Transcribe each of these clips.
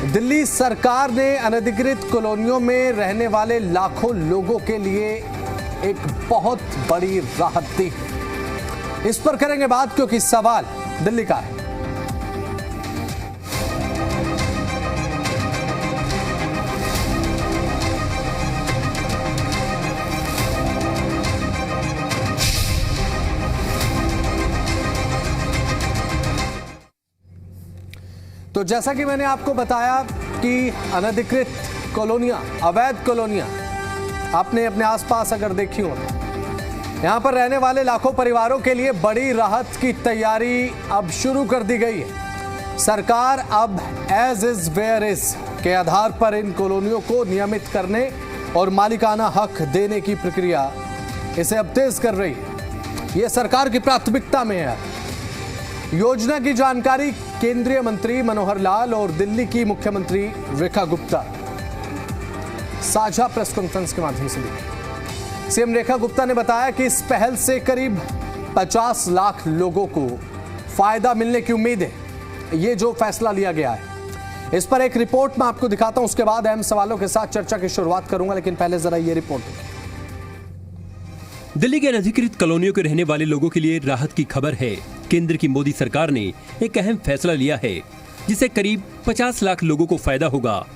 दिल्ली सरकार ने अनधिकृत कॉलोनियों में रहने वाले लाखों लोगों के लिए एक बहुत बड़ी राहत दी। इस पर करेंगे बात क्योंकि सवाल दिल्ली का है। तो जैसा कि मैंने आपको बताया कि अनधिकृत कॉलोनियां, अवैध कॉलोनियां आपने अपने आसपास अगर देखी हो, यहां पर रहने वाले लाखों परिवारों के लिए बड़ी राहत की तैयारी अब शुरू कर दी गई है। सरकार अब एज इज वेयर इज के आधार पर इन कॉलोनियों को नियमित करने और मालिकाना हक देने की प्रक्रिया इसे अब तेज कर रही है। यह सरकार की प्राथमिकता में है। योजना की जानकारी केंद्रीय मंत्री मनोहर लाल और दिल्ली की मुख्यमंत्री रेखा गुप्ता साझा प्रेस कॉन्फ्रेंस के माध्यम से दी। सीएम रेखा गुप्ता ने बताया कि इस पहल से करीब 50 लाख लोगों को फायदा मिलने की उम्मीद है। ये जो फैसला लिया गया है, इस पर एक रिपोर्ट मैं आपको दिखाता हूं, उसके बाद अहम सवालों के साथ चर्चा की शुरुआत करूंगा, लेकिन पहले जरा ये रिपोर्ट। दिल्ली के अनधिकृत कॉलोनियों के रहने वाले लोगों के लिए राहत की खबर है। केंद्र की मोदी सरकार ने एक अहम फैसला लिया है जिससे करीब 50 लाख लोगों को फायदा होगा।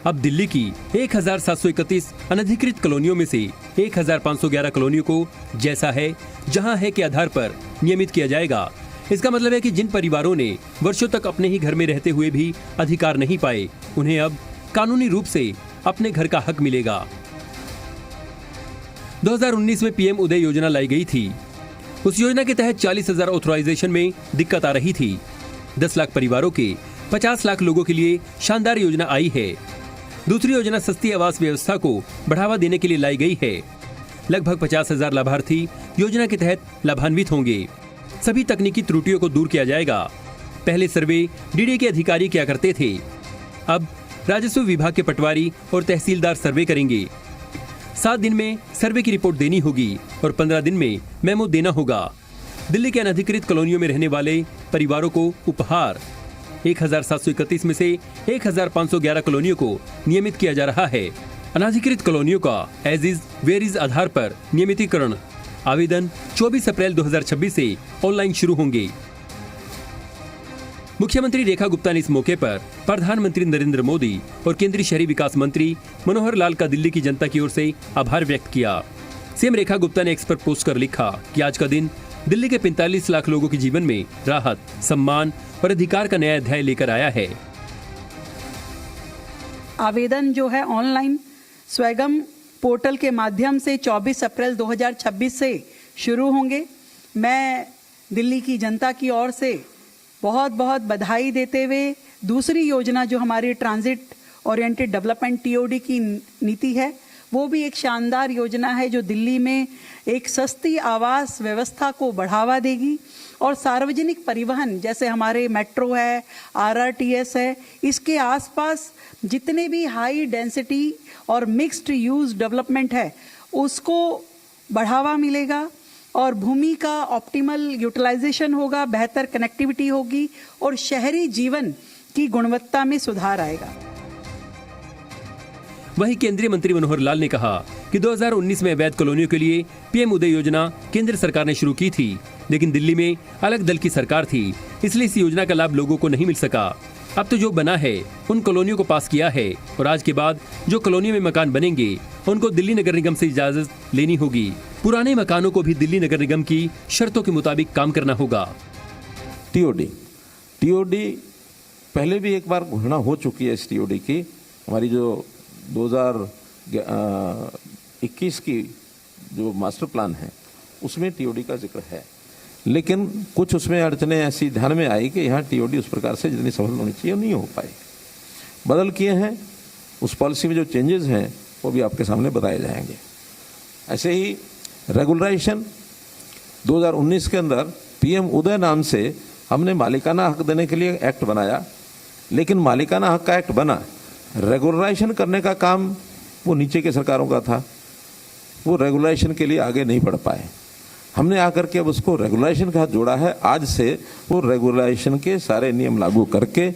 अब दिल्ली की 1731 अनधिकृत कॉलोनियों में से 1511 कॉलोनियों को जैसा है जहां है के आधार पर नियमित किया जाएगा। इसका मतलब है कि जिन परिवारों ने वर्षों तक अपने ही घर में रहते हुए भी अधिकार नहीं पाए, उन्हें अब कानूनी रूप से अपने घर का हक मिलेगा। 2019 में पीएम उदय योजना लाई गई थी। उस योजना के तहत 40,000 ऑथराइजेशन में दिक्कत आ रही थी। 10 लाख परिवारों के 50 लाख लोगों के लिए शानदार योजना आई है। दूसरी योजना सस्ती आवास व्यवस्था को बढ़ावा देने के लिए लाई गई है। लगभग 50,000 लाभार्थी योजना के तहत लाभान्वित होंगे। सभी तकनीकी त्रुटियों को दूर किया जाएगा। पहले सर्वे डीडी के अधिकारी किया करते थे, अब राजस्व विभाग के पटवारी और तहसीलदार सर्वे करेंगे। 7 दिन में सर्वे की रिपोर्ट देनी होगी और 15 दिन में मेमो देना होगा। दिल्ली के अनधिकृत कॉलोनियों में रहने वाले परिवारों को उपहार 1731 में से 1511 कॉलोनियों को नियमित किया जा रहा है। अनधिकृत कॉलोनियों का एज इज वेयर इज आधार पर नियमितीकरण आवेदन 24 अप्रैल 2026 से ऑनलाइन शुरू होंगे। मुख्यमंत्री रेखा गुप्ता ने इस मौके पर प्रधानमंत्री नरेंद्र मोदी और केंद्रीय शहरी विकास मंत्री मनोहर लाल का दिल्ली की जनता की ओर से आभार व्यक्त किया। सीएम रेखा गुप्ता ने एक्स पर पोस्ट कर लिखा कि आज का दिन दिल्ली के 45 लाख लोगों के जीवन में राहत, सम्मान और अधिकार का नया अध्याय लेकर आया है। आवेदन जो है ऑनलाइन स्वैगम पोर्टल के माध्यम से 24 अप्रैल 2026 से शुरू होंगे। मैं दिल्ली की जनता की ओर से बहुत बहुत बधाई देते हुए दूसरी योजना जो हमारी ट्रांजिट ओरिएंटेड डेवलपमेंट टीओडी की नीति है, वो भी एक शानदार योजना है जो दिल्ली में एक सस्ती आवास व्यवस्था को बढ़ावा देगी और सार्वजनिक परिवहन जैसे हमारे मेट्रो है, आरआरटीएस है, इसके आसपास जितने भी हाई डेंसिटी और मिक्स्ड यूज डेवलपमेंट है उसको बढ़ावा मिलेगा और भूमि का ऑप्टिमल यूटिलाइजेशन होगा, बेहतर कनेक्टिविटी होगी और शहरी जीवन की गुणवत्ता में सुधार आएगा। वहीं केंद्रीय मंत्री मनोहर लाल ने कहा कि 2019 में अवैध कॉलोनियों के लिए पीएम उदय योजना केंद्र सरकार ने शुरू की थी, लेकिन दिल्ली में अलग दल की सरकार थी, इसलिए इस योजना का लाभ लोगों को नहीं मिल सका। अब तो जो बना है उन कॉलोनियों को पास किया है और आज के बाद जो कॉलोनियों में मकान बनेंगे उनको दिल्ली नगर निगम से इजाजत लेनी होगी। पुराने मकानों को भी दिल्ली नगर निगम की शर्तों के मुताबिक काम करना होगा। टीओडी पहले भी एक बार घोषणा हो चुकी है। इस टीओडी की हमारी जो 2021 की जो मास्टर प्लान है उसमें टीओडी का जिक्र है, लेकिन कुछ उसमें अड़चने ऐसी ध्यान में आई कि यहाँ टीओडी उस प्रकार से जितनी सफल होनी चाहिए नहीं हो पाई। बदल किए हैं, उस पॉलिसी में जो चेंजेस हैं वो भी आपके सामने बताए जाएंगे। ऐसे ही रेगुलराइजेशन 2019 के अंदर पीएम उदय नाम से हमने मालिकाना हक देने के लिए एक्ट बनाया, लेकिन मालिकाना हक का एक्ट बना, रेगुलराइजेशन करने का काम वो नीचे के सरकारों का था, वो रेगुलराइजेशन के लिए आगे नहीं बढ़ पाए। हमने आकर के अब उसको रेगुलेशन का जोड़ा है। आज से वो रेगुलेशन के सारे नियम लागू करके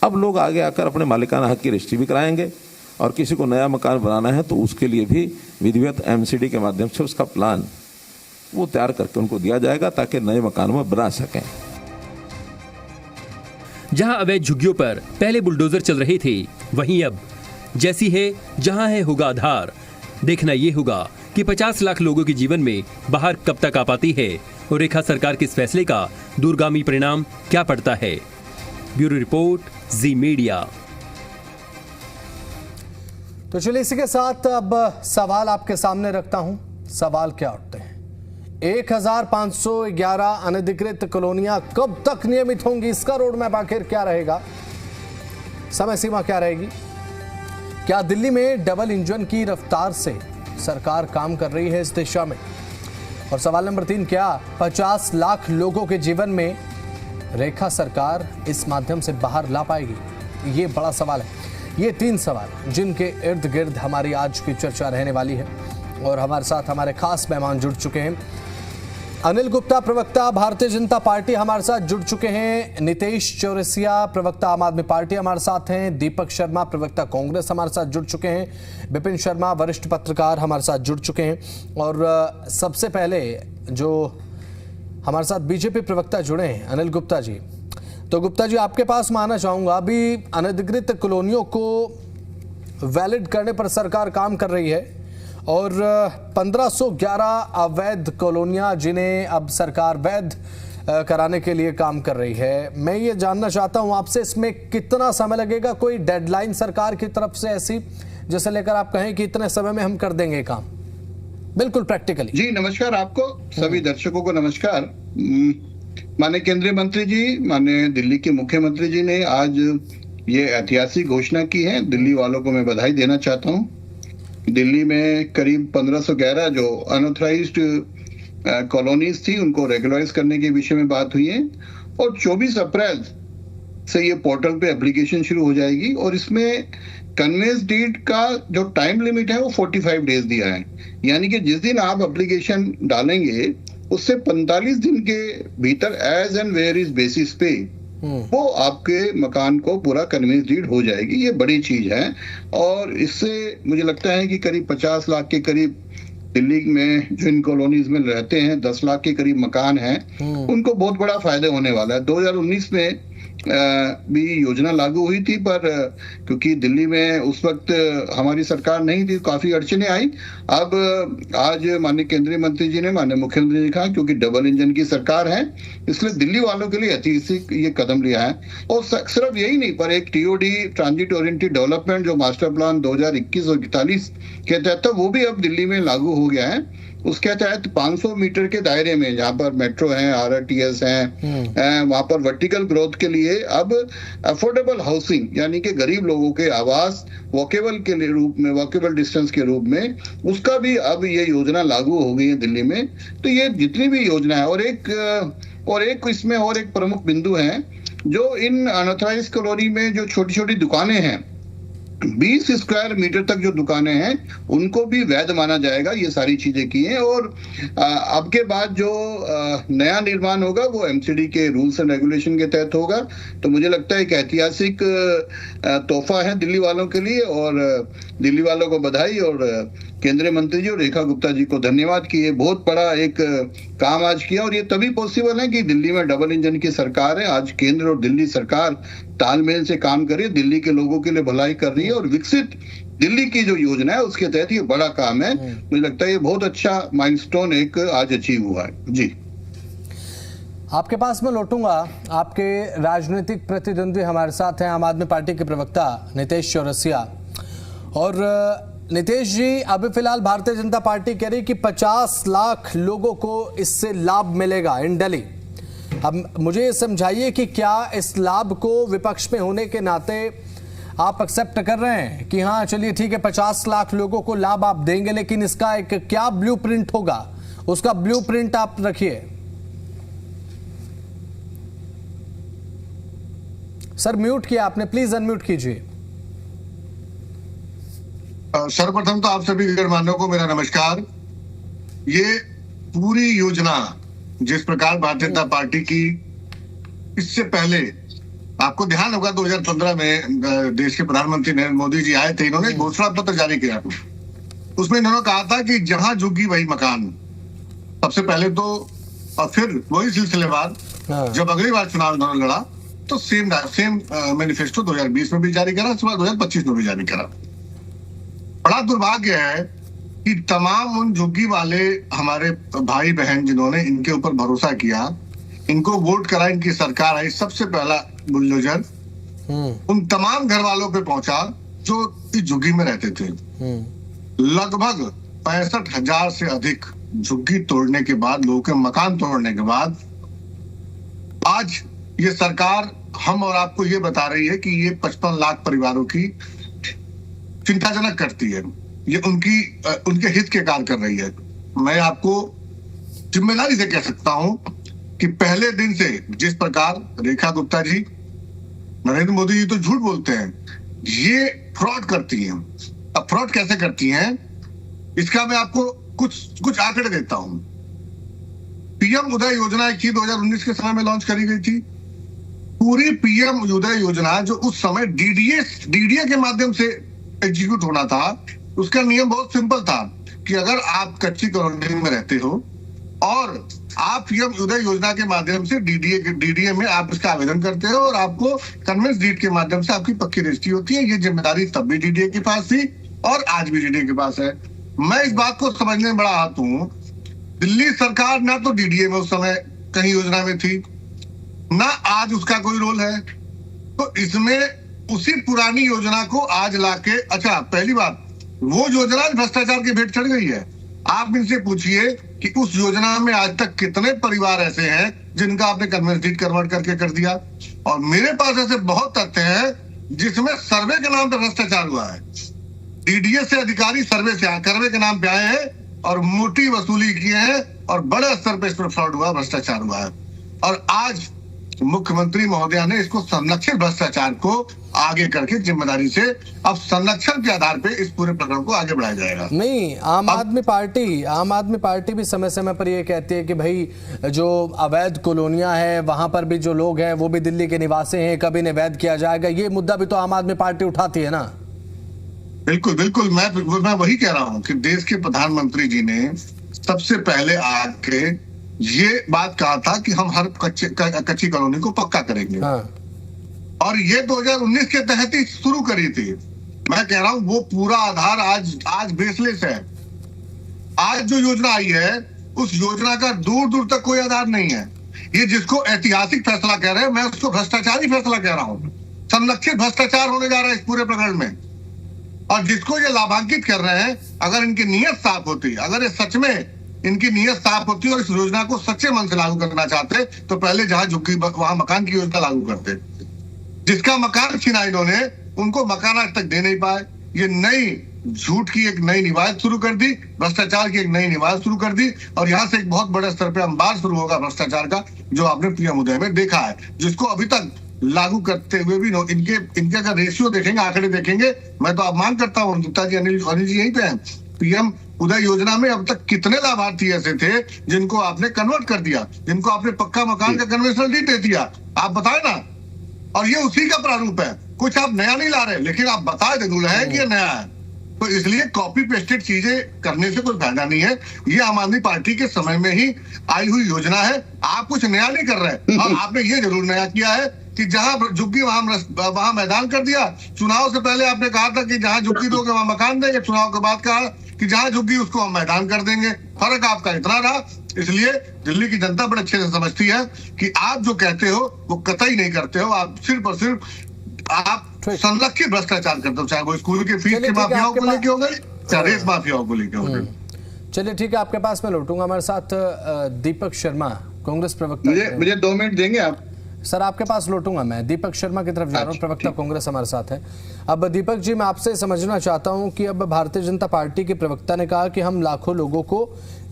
अब लोग आगे आकर अपने मालिकाना हक की रजिस्ट्री भी कराएंगे और किसी को नया मकान बनाना है तो उसके लिए भी विधिवत एमसीडी के माध्यम से उसका प्लान वो तैयार करके उनको दिया जाएगा ताकि नए मकान में बना सकें। जहां अवैध झुग्गियों पर पहले बुलडोजर चल रहे थे, वहीं अब जैसी है जहां है होगा आधार। देखना यह होगा कि 50 लाख लोगों के जीवन में बाहर कब तक आ पाती है और रेखा सरकार के इस फैसले का दूरगामी परिणाम क्या पड़ता है। ब्यूरो रिपोर्ट, जी मीडिया। तो चलिए इसी के साथ अब सवाल आपके सामने रखता हूं। सवाल क्या उठते हैं? 1511 अनधिकृत कॉलोनियां कब तक नियमित होंगी? इसका रोड मैप आखिर क्या रहेगा? समय सीमा क्या रहेगी? क्या दिल्ली में डबल इंजन की रफ्तार से सरकार काम कर रही है इस दिशा में? और सवाल नंबर 3, क्या 50 लाख लोगों के जीवन में रेखा सरकार इस माध्यम से बाहर ला पाएगी? ये बड़ा सवाल है। ये 3 सवाल जिनके इर्द गिर्द हमारी आज की चर्चा रहने वाली है और हमारे साथ हमारे खास मेहमान जुड़ चुके हैं। अनिल गुप्ता, प्रवक्ता भारतीय जनता पार्टी, हमारे साथ जुड़ चुके हैं। नितेश चौरसिया, प्रवक्ता आम आदमी पार्टी, हमारे साथ हैं। दीपक शर्मा, प्रवक्ता कांग्रेस, हमारे साथ जुड़ चुके हैं। विपिन शर्मा, वरिष्ठ पत्रकार, हमारे साथ जुड़ चुके हैं। और सबसे पहले जो हमारे साथ बीजेपी प्रवक्ता जुड़े हैं, अनिल गुप्ता जी। तो गुप्ता जी, आपके पास मैं आना चाहूंगा। अभी अनधिकृत कॉलोनियों को वैलिड करने पर सरकार काम कर रही है और 1511 अवैध कॉलोनियां जिन्हें अब सरकार वैध कराने के लिए काम कर रही है। मैं ये जानना चाहता हूं आपसे, इसमें कितना समय लगेगा? कोई डेडलाइन सरकार की तरफ से ऐसी जैसे लेकर आप कहें कि इतने समय में हम कर देंगे काम, बिल्कुल प्रैक्टिकली? जी नमस्कार आपको, सभी दर्शकों को नमस्कार। माननीय केंद्रीय मंत्री जी, माननीय दिल्ली के मुख्यमंत्री जी ने आज ये ऐतिहासिक घोषणा की है। दिल्ली वालों को मैं बधाई देना चाहता हूँ। दिल्ली में करीब 1511 जो अनऑथराइज्ड कॉलोनीज थी उनको रेगुलराइज करने के विषय में बात हुई है और 24 अप्रैल से ये पोर्टल पे एप्लीकेशन शुरू हो जाएगी और इसमें कन्वेंस डीड का जो टाइम लिमिट है वो 45 डेज दिया है। यानी कि जिस दिन आप एप्लीकेशन डालेंगे उससे 45 दिन के भीतर as and where is basis पे वो आपके मकान को पूरा कन्वेंस डीड हो जाएगी। ये बड़ी चीज है और इससे मुझे लगता है कि करीब 50 लाख के करीब दिल्ली में जो इन कॉलोनीज में रहते हैं, 10 लाख के करीब मकान हैं, उनको बहुत बड़ा फायदा होने वाला है। 2019 में भी योजना लागू हुई थी पर क्योंकि दिल्ली में उस वक्त हमारी सरकार नहीं थी, काफी अड़चने आई। अब आज माननीय केंद्रीय मंत्री जी ने, माननीय मुख्यमंत्री ने कहा क्योंकि डबल इंजन की सरकार है इसलिए दिल्ली वालों के लिए ऐतिहासिक ये कदम लिया है। और सिर्फ यही नहीं पर एक टीओडी, ट्रांजिट ओरिएंटेड डेवलपमेंट, जो मास्टर प्लान 2021 और 41 के तहत वो भी अब दिल्ली में लागू हो गया है। उसके तहत 500 मीटर के दायरे में जहाँ पर मेट्रो है, आरआरटीएस है, वहां पर वर्टिकल ग्रोथ के लिए अब अफोर्डेबल हाउसिंग यानी कि गरीब लोगों के आवास वॉकेबल के रूप में, वॉकेबल डिस्टेंस के रूप में, उसका भी अब ये योजना लागू हो गई है दिल्ली में। तो ये जितनी भी योजना है और एक इसमें और एक प्रमुख बिंदु है, जो इन अनऑथराइज्ड कॉलोनी में जो छोटी छोटी दुकानें हैं, 20 स्क्वायर मीटर तक जो दुकानें हैं उनको भी वैध माना जाएगा। ये सारी चीजें की हैं और अब के बाद जो नया निर्माण होगा वो एमसीडी के रूल्स एंड रेगुलेशन के तहत होगा। तो मुझे लगता है एक ऐतिहासिक तोहफा है दिल्ली वालों के लिए और दिल्ली वालों को बधाई और केंद्रीय मंत्री जी और रेखा गुप्ता जी को धन्यवाद कि ये बहुत बड़ा एक काम आज किया। और ये तभी पॉसिबल है कि दिल्ली में डबल इंजन की सरकार है। आज केंद्र और दिल्ली सरकार तालमेल से काम कर रही है, दिल्ली के लोगों के लिए भलाई कर रही है और विकसित दिल्ली की जो योजना है उसके तहत ये बड़ा काम है। मुझे लगता है ये बहुत अच्छा माइलस्टोन एक आज अचीव हुआ है। जी, आपके पास मैं लौटूंगा। आपके राजनीतिक प्रतिद्वंदी हमारे साथ हैं, आम आदमी पार्टी के प्रवक्ता नितेश चौरसिया। और नितेश जी, अभी फिलहाल भारतीय जनता पार्टी कह रही कि 50 लाख लोगों को इससे लाभ मिलेगा इन दिल्ली। अब मुझे ये समझाइए कि क्या इस लाभ को विपक्ष में होने के नाते आप एक्सेप्ट कर रहे हैं कि हाँ चलिए ठीक है 50 लाख लोगों को लाभ आप देंगे, लेकिन इसका एक क्या ब्लूप्रिंट होगा, उसका ब्लूप्रिंट आप रखिए। सर म्यूट किया आपने, प्लीज अनम्यूट कीजिए। सर्वप्रथम तो आप सभी गणमान्यों को मेरा नमस्कार। ये पूरी योजना जिस प्रकार भारतीय जनता पार्टी की इससे पहले आपको ध्यान होगा 2015 में देश के प्रधानमंत्री नरेंद्र मोदी जी आए थे, इन्होंने एक घोषणा पत्र जारी किया। उसमें इन्होंने कहा था कि जहां झुग्गी वही मकान। सबसे पहले तो, और फिर वही सिलसिलेवार जब अगली बार चुनाव इन्होंने लड़ा तो सेम मैनिफेस्टो 2020 में भी जारी करा, उसके बाद 2025 में भी जारी करा। बड़ा दुर्भाग्य है कि तमाम उन झुग्गी वाले हमारे भाई बहन जिन्होंने इनके ऊपर भरोसा किया, इनको वोट करा, इनकी सरकार आई, सबसे पहला बुलडोजर उन तमाम घर वालों पे पहुंचा जो इस झुग्गी में रहते थे। लगभग 65,000 से अधिक झुग्गी तोड़ने के बाद, लोगों के मकान तोड़ने के बाद, आज ये सरकार हम और आपको ये बता रही है कि ये 55 लाख परिवारों की चिंताजनक करती है, ये उनके हित के कार्य कर रही है। मैं आपको जिम्मेदारी से कह सकता हूं कि पहले दिन से जिस प्रकार रेखा गुप्ता जी, नरेंद्र मोदी जी तो झूठ बोलते हैं, ये फ्रॉड करती हैं। अब फ्रॉड कैसे करती हैं, इसका मैं आपको कुछ आंकड़े देता हूं। पीएम उदय योजना की 2019 के समय में लॉन्च करी गई थी। पूरी पीएम उदय योजना जो उस समय डीडीए के माध्यम से एग्जीक्यूट होना था, उसका नियम बहुत सिंपल था कि अगर आप कच्ची कॉलोनी में रहते हो और आप पीएम उदय योजना के माध्यम से डीडीए में आप इसका आवेदन करते हो और आपको कन्वेंस डीड के माध्यम से आपकी पक्की रजिस्ट्री होती है। ये जिम्मेदारी तब भी डीडीए के पास थी और आज भी डीडीए के पास है। मैं इस बात को समझने में बड़ा आहत हूं, दिल्ली सरकार ना तो डीडीए में उस समय कहीं योजना में थी, ना आज उसका कोई रोल है, तो इसमें उसी पुरानी योजना को आज लाके, अच्छा पहली बात, वो योजना भ्रष्टाचार की भेंट चढ़ गई है। आप इनसे पूछिए कि उस योजना में आज तक कितने परिवार ऐसे हैं जिनका आपने कन्वेंस डीड कन्वर्ट करके कर दिया, और मेरे पास ऐसे बहुत तथ्य हैं जिसमें सर्वे के नाम पे भ्रष्टाचार हुआ है। डीडीए से अधिकारी सर्वे के नाम पे आए हैं और मोटी वसूली किए हैं और बड़े स्तर पे इस पर फ्रॉड हुआ, भ्रष्टाचार हुआ है। और आज मुख्यमंत्री महोदया ने इसको संरक्षित भ्रष्टाचार को आगे करके जिम्मेदारी से अब संरक्षण के आधार पे इस पूरे प्रकरण को आगे बढ़ाया जाएगा। नहीं, आम आदमी पार्टी भी समय समय पर ये कहती है कि भाई जो अवैध कॉलोनियां हैं वहां पर भी जो लोग हैं वो भी दिल्ली के निवासी हैं, कभी इन्हें वैध किया जाएगा। ये मुद्दा भी तो आम आदमी पार्टी उठाती है ना। बिल्कुल बिल्कुल, मैं वही कह रहा हूं कि देश के प्रधानमंत्री जी ने सबसे पहले आके ये बात कहा था कि हम हर कच्ची कॉलोनी को पक्का करेंगे। और ये 2019 के तहत ही शुरू करी थी। मैं कह रहा हूं वो पूरा आधार आज बेसलेस है। आज जो योजना आई है उस योजना का दूर दूर तक कोई आधार नहीं है। ये जिसको ऐतिहासिक फैसला कह रहे हैं, मैं उसको भ्रष्टाचारी फैसला कह रहा हूं। संरक्षित भ्रष्टाचार होने जा रहा है इस पूरे प्रकरण में। और जिसको ये लाभांकित कर रहे हैं, अगर इनकी नीयत साफ होती, अगर ये सच में इनकी नीयत साफ होती और इस योजना को सच्चे मन से लागू करना चाहते, तो पहले जहां झुग्गी वहां मकान की योजना लागू करते। जिसका मकान छीना इन्होंने, उनको मकान आज तक दे नहीं पाए। ये नई झूठ की एक नई निवाज शुरू कर दी, भ्रष्टाचार की एक नई निवाज शुरू कर दी, और यहाँ से एक बहुत बड़े स्तर पे अंबार शुरू होगा भ्रष्टाचार का, जो आपने पीएम उदय में देखा है, जिसको अभी तक लागू करते हुए भी इनके अगर रेशियो देखेंगे, आंकड़े देखेंगे, मैं तो आप मांग करता हूँ गुप्ता जी, अनिल जी यहीं पे हैं, पीएम उदय योजना में अब तक कितने लाभार्थी ऐसे थे जिनको आपने कन्वर्ट कर दिया, जिनको आपने पक्का मकान का कन्वेंशनल डीड दे दिया, आप बताए ना। और ये उसी का प्रारूप है, कुछ आप नया नहीं ला रहे, लेकिन आप बता दे दूल्हा है कि ये नया है। तो इसलिए कॉपी पेस्टेड चीजें करने से कोई फायदा नहीं है। ये आम आदमी पार्टी के समय में ही आई हुई योजना है, आप कुछ नया नहीं कर रहे। और आपने ये जरूर नया किया है कि जहां झुग्गी वहां मैदान कर दिया। चुनाव से पहले आपने कहा था कि जहां झुग्गी दोगे वहां मकान देंगे, चुनाव के बाद कहा कि जहां झुग्गी उसको हम मैदान कर देंगे। फर्क आपका इतना रहा। इसलिए दिल्ली की जनता बड़े अच्छे से समझती है कि आप जो कहते हो वो कतई नहीं करते हो, आप सिर्फ और सिर्फ आप संरक्षित भ्रष्टाचार करते हो, चाहे वो स्कूल के फीस के माफियाओं को लेके हो गए, चाहे रेस माफियाओं को लेके हो गए। चलिए ठीक है, आपके पास मैं लौटूंगा। हमारे साथ दीपक शर्मा, कांग्रेस प्रवक्ता। मुझे 2 मिनट देंगे आप? सर आपके पास लौटूंगा मैं, दीपक शर्मा की तरफ जा रहा हूँ, प्रवक्ता कांग्रेस हमारे साथ है। अब दीपक जी, मैं आपसे समझना चाहता हूं कि अब भारतीय जनता पार्टी के प्रवक्ता ने कहा कि हम लाखों लोगों को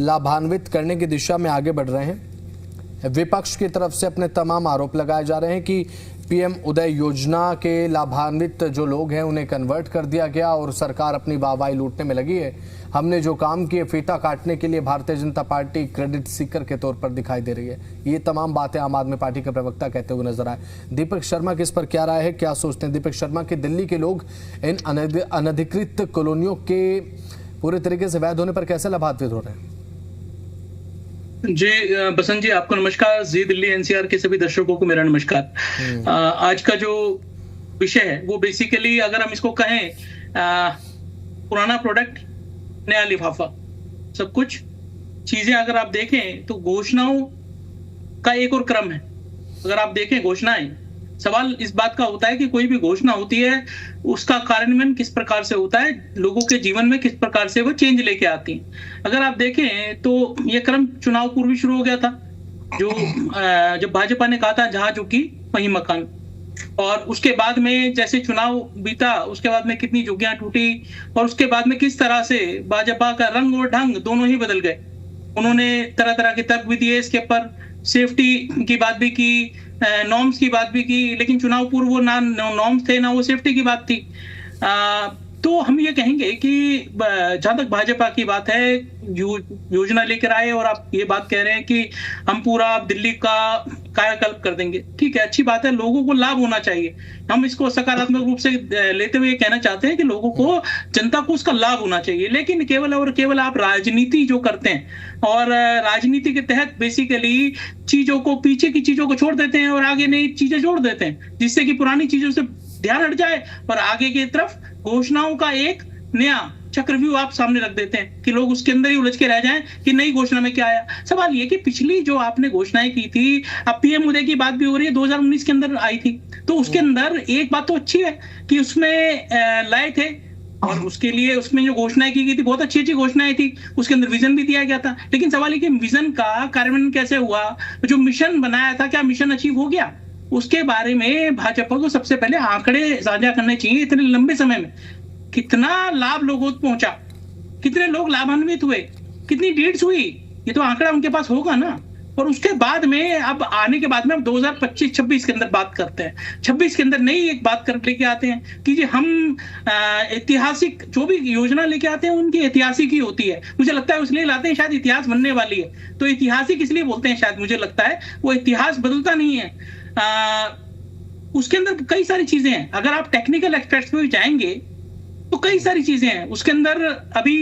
लाभान्वित करने की दिशा में आगे बढ़ रहे हैं। विपक्ष की तरफ से अपने तमाम आरोप लगाए जा रहे हैं कि पीएम उदय योजना के लाभान्वित जो लोग हैं उन्हें कन्वर्ट कर दिया गया और सरकार अपनी वाहवाही लूटने में लगी है। हमने जो काम किए फीता काटने के लिए भारतीय जनता पार्टी क्रेडिट सीकर के तौर पर दिखाई दे रही है। ये तमाम बातें आम आदमी पार्टी के प्रवक्ता कहते हुए नजर आए। दीपक शर्मा की इस पर क्या राय है, क्या सोचते हैं दीपक शर्मा कि दिल्ली के लोग इन अनधिकृत कॉलोनियों के पूरे तरीके से वैध होने पर कैसे लाभान्वित हो रहे हैं? जी बसंत जी, आपको नमस्कार। जी दिल्ली एनसीआर के सभी दर्शकों को मेरा नमस्कार। आज का जो विषय है वो बेसिकली अगर हम इसको कहें पुराना प्रोडक्ट नया लिफाफा, सब कुछ चीजें अगर आप देखें तो घोषणाओं का एक और क्रम है। अगर आप देखें घोषणाएं, सवाल इस बात का होता है कि कोई भी घोषणा होती है उसका कार्यान्वयन किस प्रकार से होता है, लोगों के जीवन में किस प्रकार से वो चेंज लेके आती है। अगर आप देखें तो ये क्रम चुनाव पूर्व ही शुरू हो गया था, जो जब भाजपा ने कहा था जहां झुकी वहीं मकान, और उसके बाद में जैसे चुनाव बीता उसके बाद में कितनी झुग्गियां टूटी और उसके बाद में किस तरह से भाजपा का रंग और ढंग दोनों ही बदल गए। उन्होंने तरह तरह के तर्क भी दिए इसके ऊपर, सेफ्टी की बात भी की, नॉर्म्स की बात भी की, लेकिन चुनाव पूर्व वो ना नॉर्म्स थे ना वो सेफ्टी की बात थी। तो हम ये कहेंगे कि जहां तक भाजपा की बात है, योजना लेकर आए और आप ये बात कह रहे हैं कि हम पूरा दिल्ली का कायाकल्प कर देंगे, ठीक है, अच्छी बात है, लोगों को लाभ होना चाहिए। हम इसको सकारात्मक रूप से लेते हुए कहना चाहते हैं कि लोगों को, जनता को उसका लाभ होना चाहिए। लेकिन केवल और केवल आप राजनीति जो करते हैं और राजनीति के तहत बेसिकली चीजों को, पीछे की चीजों को छोड़ देते हैं और आगे नई चीजें जोड़ देते हैं, जिससे कि पुरानी चीजों से ध्यान हट जाए और आगे की तरफ घोषणाओं का एक नया चक्रव्यूह आप सामने रख देते हैं कि लोग उसके अंदर ही उलझ के रह जाएं कि नई घोषणा में क्या आया। सवाल ये कि पिछली जो आपने घोषणाएं की थी, अब पीएम उदय की बात भी हो रही है, 2019 के अंदर आई थी, तो उसके अंदर एक बात तो अच्छी है कि उसमें लाए थे और उसके लिए उसमें जो घोषणाएं की गई थी बहुत अच्छी अच्छी घोषणाएं थी, उसके अंदर विजन भी दिया गया था। लेकिन सवाल ये कि विजन का कार्यान्वयन कैसे हुआ, जो मिशन बनाया था क्या मिशन अचीव हो गया, उसके बारे में भाजपा को सबसे पहले आंकड़े साझा करने चाहिए। इतने लंबे समय में कितना लाभ लोगों तक पहुंचा, कितने लोग लाभान्वित हुए, कितनी डीड्स हुई, ये तो आंकड़ा उनके पास होगा ना। और उसके बाद में अब आने के बाद में अब 2025-26 के अंदर बात करते हैं, 26 के अंदर नई एक बात कर लेके आते हैं कि जी हम ऐतिहासिक जो भी योजना लेके आते हैं उनकी ऐतिहासिक ही होती है। मुझे लगता है इसलिए लाते हैं, शायद इतिहास बनने वाली है तो ऐतिहासिक इसलिए बोलते हैं, शायद मुझे लगता है वो इतिहास बदलता नहीं है। उसके अंदर कई सारी चीजें हैं, अगर आप टेक्निकल एक्सपेक्ट्स पे जाएंगे तो कई सारी चीजें हैं उसके अंदर। अभी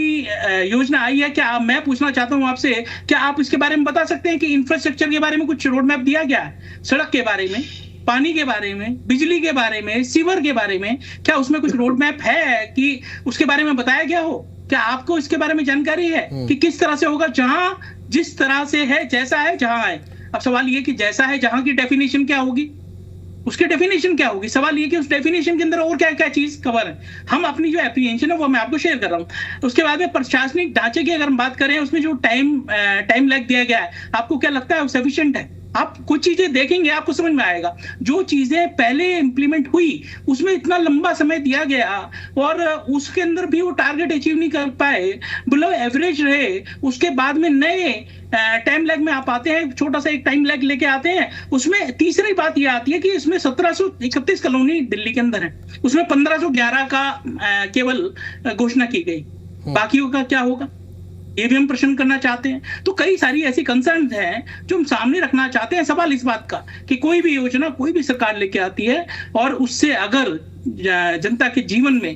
योजना आई है, क्या मैं पूछना चाहता हूं आपसे, क्या आप इसके बारे में बता सकते हैं कि इंफ्रास्ट्रक्चर के बारे में कुछ रोड मैप दिया गया है, सड़क के बारे में, पानी के बारे में, बिजली के बारे में, सीवर के बारे में, क्या उसमें कुछ रोड मैप है कि उसके बारे में बताया गया हो? क्या आपको इसके बारे में जानकारी है कि किस तरह से होगा, जहां जिस तरह से है, जैसा है जहां है। अब सवाल ये कि जैसा है जहां की डेफिनेशन क्या होगी, उसकी डेफिनेशन क्या होगी। सवाल ये कि उस डेफिनेशन के अंदर और क्या क्या चीज कवर है। हम अपनी जो एप्रीहेंशन है वो मैं आपको शेयर कर रहा हूं। उसके बाद में प्रशासनिक ढांचे की अगर हम बात करें, उसमें जो टाइम लैग दिया गया है, आपको क्या लगता है वो सफिशिएंट है? आप कुछ चीजें देखेंगे आपको समझ में आएगा, जो चीजें पहले इंप्लीमेंट हुई उसमें इतना लंबा समय दिया गया और उसके अंदर भी वो टारगेट अचीव नहीं कर पाए, बिलो एवरेज रहे। उसके बाद में नए टाइम लैग में आप आते हैं, छोटा सा एक टाइम लैग लेके आते हैं। उसमें तीसरी बात ये आती है कि इसमें 1731 कॉलोनी दिल्ली के अंदर है, उसमें 1511 का केवल घोषणा की गई, बाकियों का क्या होगा ये भी हम प्रश्न करना चाहते हैं। तो कई सारी ऐसी कंसर्न हैं जो हम सामने रखना चाहते हैं। सवाल इस बात का कि कोई भी योजना कोई भी सरकार लेके आती है और उससे अगर जनता के जीवन में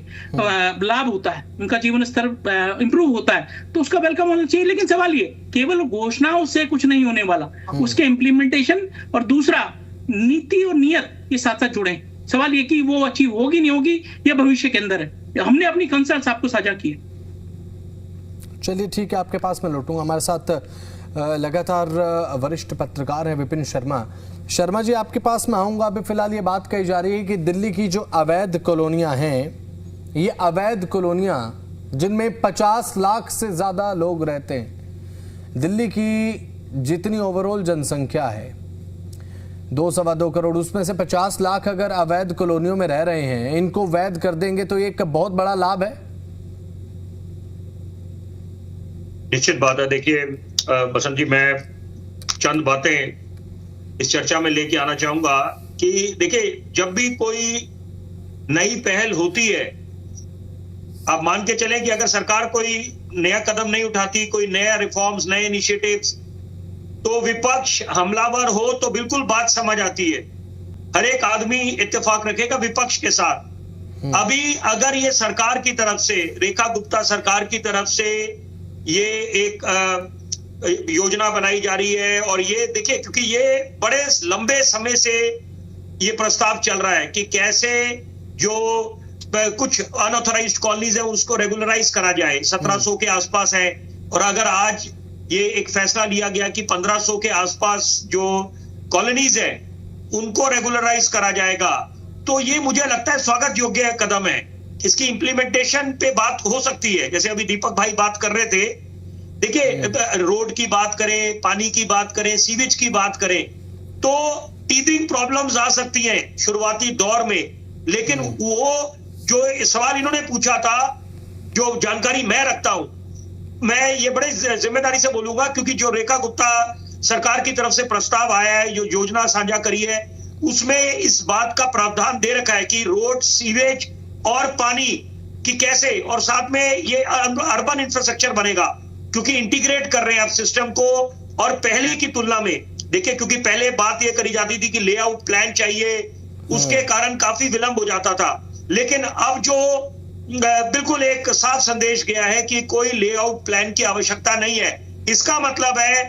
लाभ होता है, उनका जीवन स्तर इंप्रूव होता है तो उसका वेलकम होना चाहिए। लेकिन सवाल ये केवल घोषणाओं से कुछ नहीं होने वाला, उसके इम्प्लीमेंटेशन और दूसरा नीति और नियत ये साथ साथ जुड़े। सवाल ये कि वो अचीव होगी नहीं होगी ये भविष्य के अंदर है। हमने अपनी कंसर्न्स आपको साझा की है। चलिए ठीक है, आपके पास मैं लौटूंगा। हमारे साथ लगातार वरिष्ठ पत्रकार हैं विपिन शर्मा। शर्मा जी, आपके पास मैं आऊंगा। अभी फिलहाल ये बात कही जा रही है कि दिल्ली की जो अवैध कॉलोनियां हैं, ये अवैध कॉलोनियां जिनमें 50 लाख से ज्यादा लोग रहते हैं, दिल्ली की जितनी ओवरऑल जनसंख्या है 2-2.25 करोड़, उसमें से 50 लाख अगर अवैध कॉलोनियों में रह रहे हैं, इनको वैध कर देंगे तो ये एक बहुत बड़ा लाभ है। निश्चित बात है। देखिए बसंत जी, मैं चंद बातें इस चर्चा में लेके आना चाहूंगा कि देखिए जब भी कोई नई पहल होती है, आप मान के चलें कि अगर सरकार कोई नया कदम नहीं उठाती, कोई नया रिफॉर्म्स, नए इनिशिएटिव्स, तो विपक्ष हमलावर हो तो बिल्कुल बात समझ आती है। हर एक आदमी इत्तेफाक रखेगा विपक्ष के साथ। अभी अगर ये सरकार की तरफ से, रेखा गुप्ता सरकार की तरफ से ये एक योजना बनाई जा रही है, और ये देखिए क्योंकि ये बड़े लंबे समय से ये प्रस्ताव चल रहा है कि कैसे जो कुछ अनऑथराइज्ड कॉलोनीज है उसको रेगुलराइज करा जाए, 1700 के आसपास है, और अगर आज ये एक फैसला लिया गया कि 1500 के आसपास जो कॉलोनीज है उनको रेगुलराइज करा जाएगा, तो ये मुझे लगता है स्वागत योग्य कदम है। इसकी इंप्लीमेंटेशन पे बात हो सकती है, जैसे अभी दीपक भाई बात कर रहे थे। देखिए रोड की बात करें, पानी की बात करें, सीवेज की बात करें, तो टीथिंग प्रॉब्लम्स आ सकती हैं शुरुआती दौर में, लेकिन वो जो सवाल इन्होंने पूछा था, जो जानकारी मैं रखता हूं, मैं ये बड़े जिम्मेदारी से बोलूंगा, क्योंकि जो रेखा गुप्ता सरकार की तरफ से प्रस्ताव आया है, जो योजना साझा करी है, उसमें इस बात का प्रावधान दे रखा है कि रोड, सीवेज और पानी की कैसे, और साथ में ये अर्बन इंफ्रास्ट्रक्चर बनेगा, क्योंकि इंटीग्रेट कर रहे हैं आप सिस्टम को। और पहले की तुलना में देखिए, क्योंकि पहले बात ये करी जाती थी कि लेआउट प्लान चाहिए, उसके कारण काफी विलंब हो जाता था, लेकिन अब जो बिल्कुल एक साफ संदेश गया है कि कोई लेआउट प्लान की आवश्यकता नहीं है। इसका मतलब है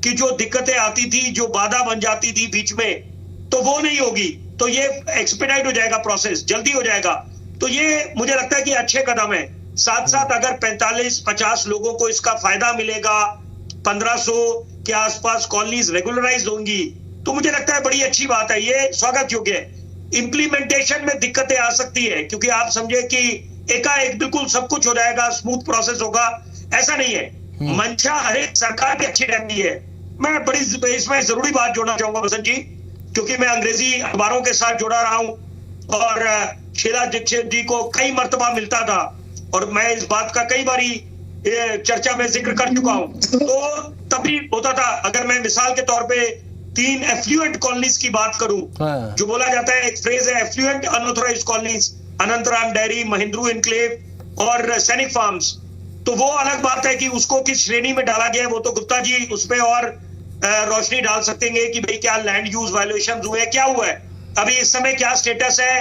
कि जो दिक्कतें आती थी, जो बाधा बन जाती थी बीच में, तो वो नहीं होगी, तो ये एक्सपेडाइट हो जाएगा, प्रोसेस जल्दी हो जाएगा। तो ये मुझे लगता है कि अच्छे कदम है। साथ साथ अगर 45-50 लोगों को इसका फायदा मिलेगा, 1500 के आसपास कॉलोनीज रेगुलराइज होंगी, तो मुझे लगता है बड़ी अच्छी बात है, ये स्वागत योग्य है। इंप्लीमेंटेशन में दिक्कतें आ सकती है, क्योंकि आप समझे कि एकाएक बिल्कुल सब कुछ हो जाएगा, स्मूथ प्रोसेस होगा, ऐसा नहीं है। मंशा हर एक सरकार की अच्छी रहती है। मैं बड़ी इसमें जरूरी बात जोड़ना चाहूंगा बसंत जी, क्योंकि मैं अंग्रेजी अखबारों के साथ जुड़ा रहा हूं और शीला दीक्षित जी को कई मर्तबा मिलता था, और मैं इस बात का कई बारी चर्चा में जिक्र कर चुका हूं। तो तभी होता था, अगर मैं मिसाल के तौर पे 3 एफ्लुएंट कॉलोनीज की बात करूं, जो बोला जाता है, एक फ्रेज है affluent unauthorised colonies, Anantram dairy, Mahindru enclave और सैनिक फार्म्स, तो वो अलग बात है कि उसको किस श्रेणी में डाला गया है, वो तो गुप्ता जी उस पर और रोशनी डाल सकते हैं कि भाई क्या लैंड यूज वायलेशन हुए, क्या हुआ है, अभी इस समय क्या स्टेटस है,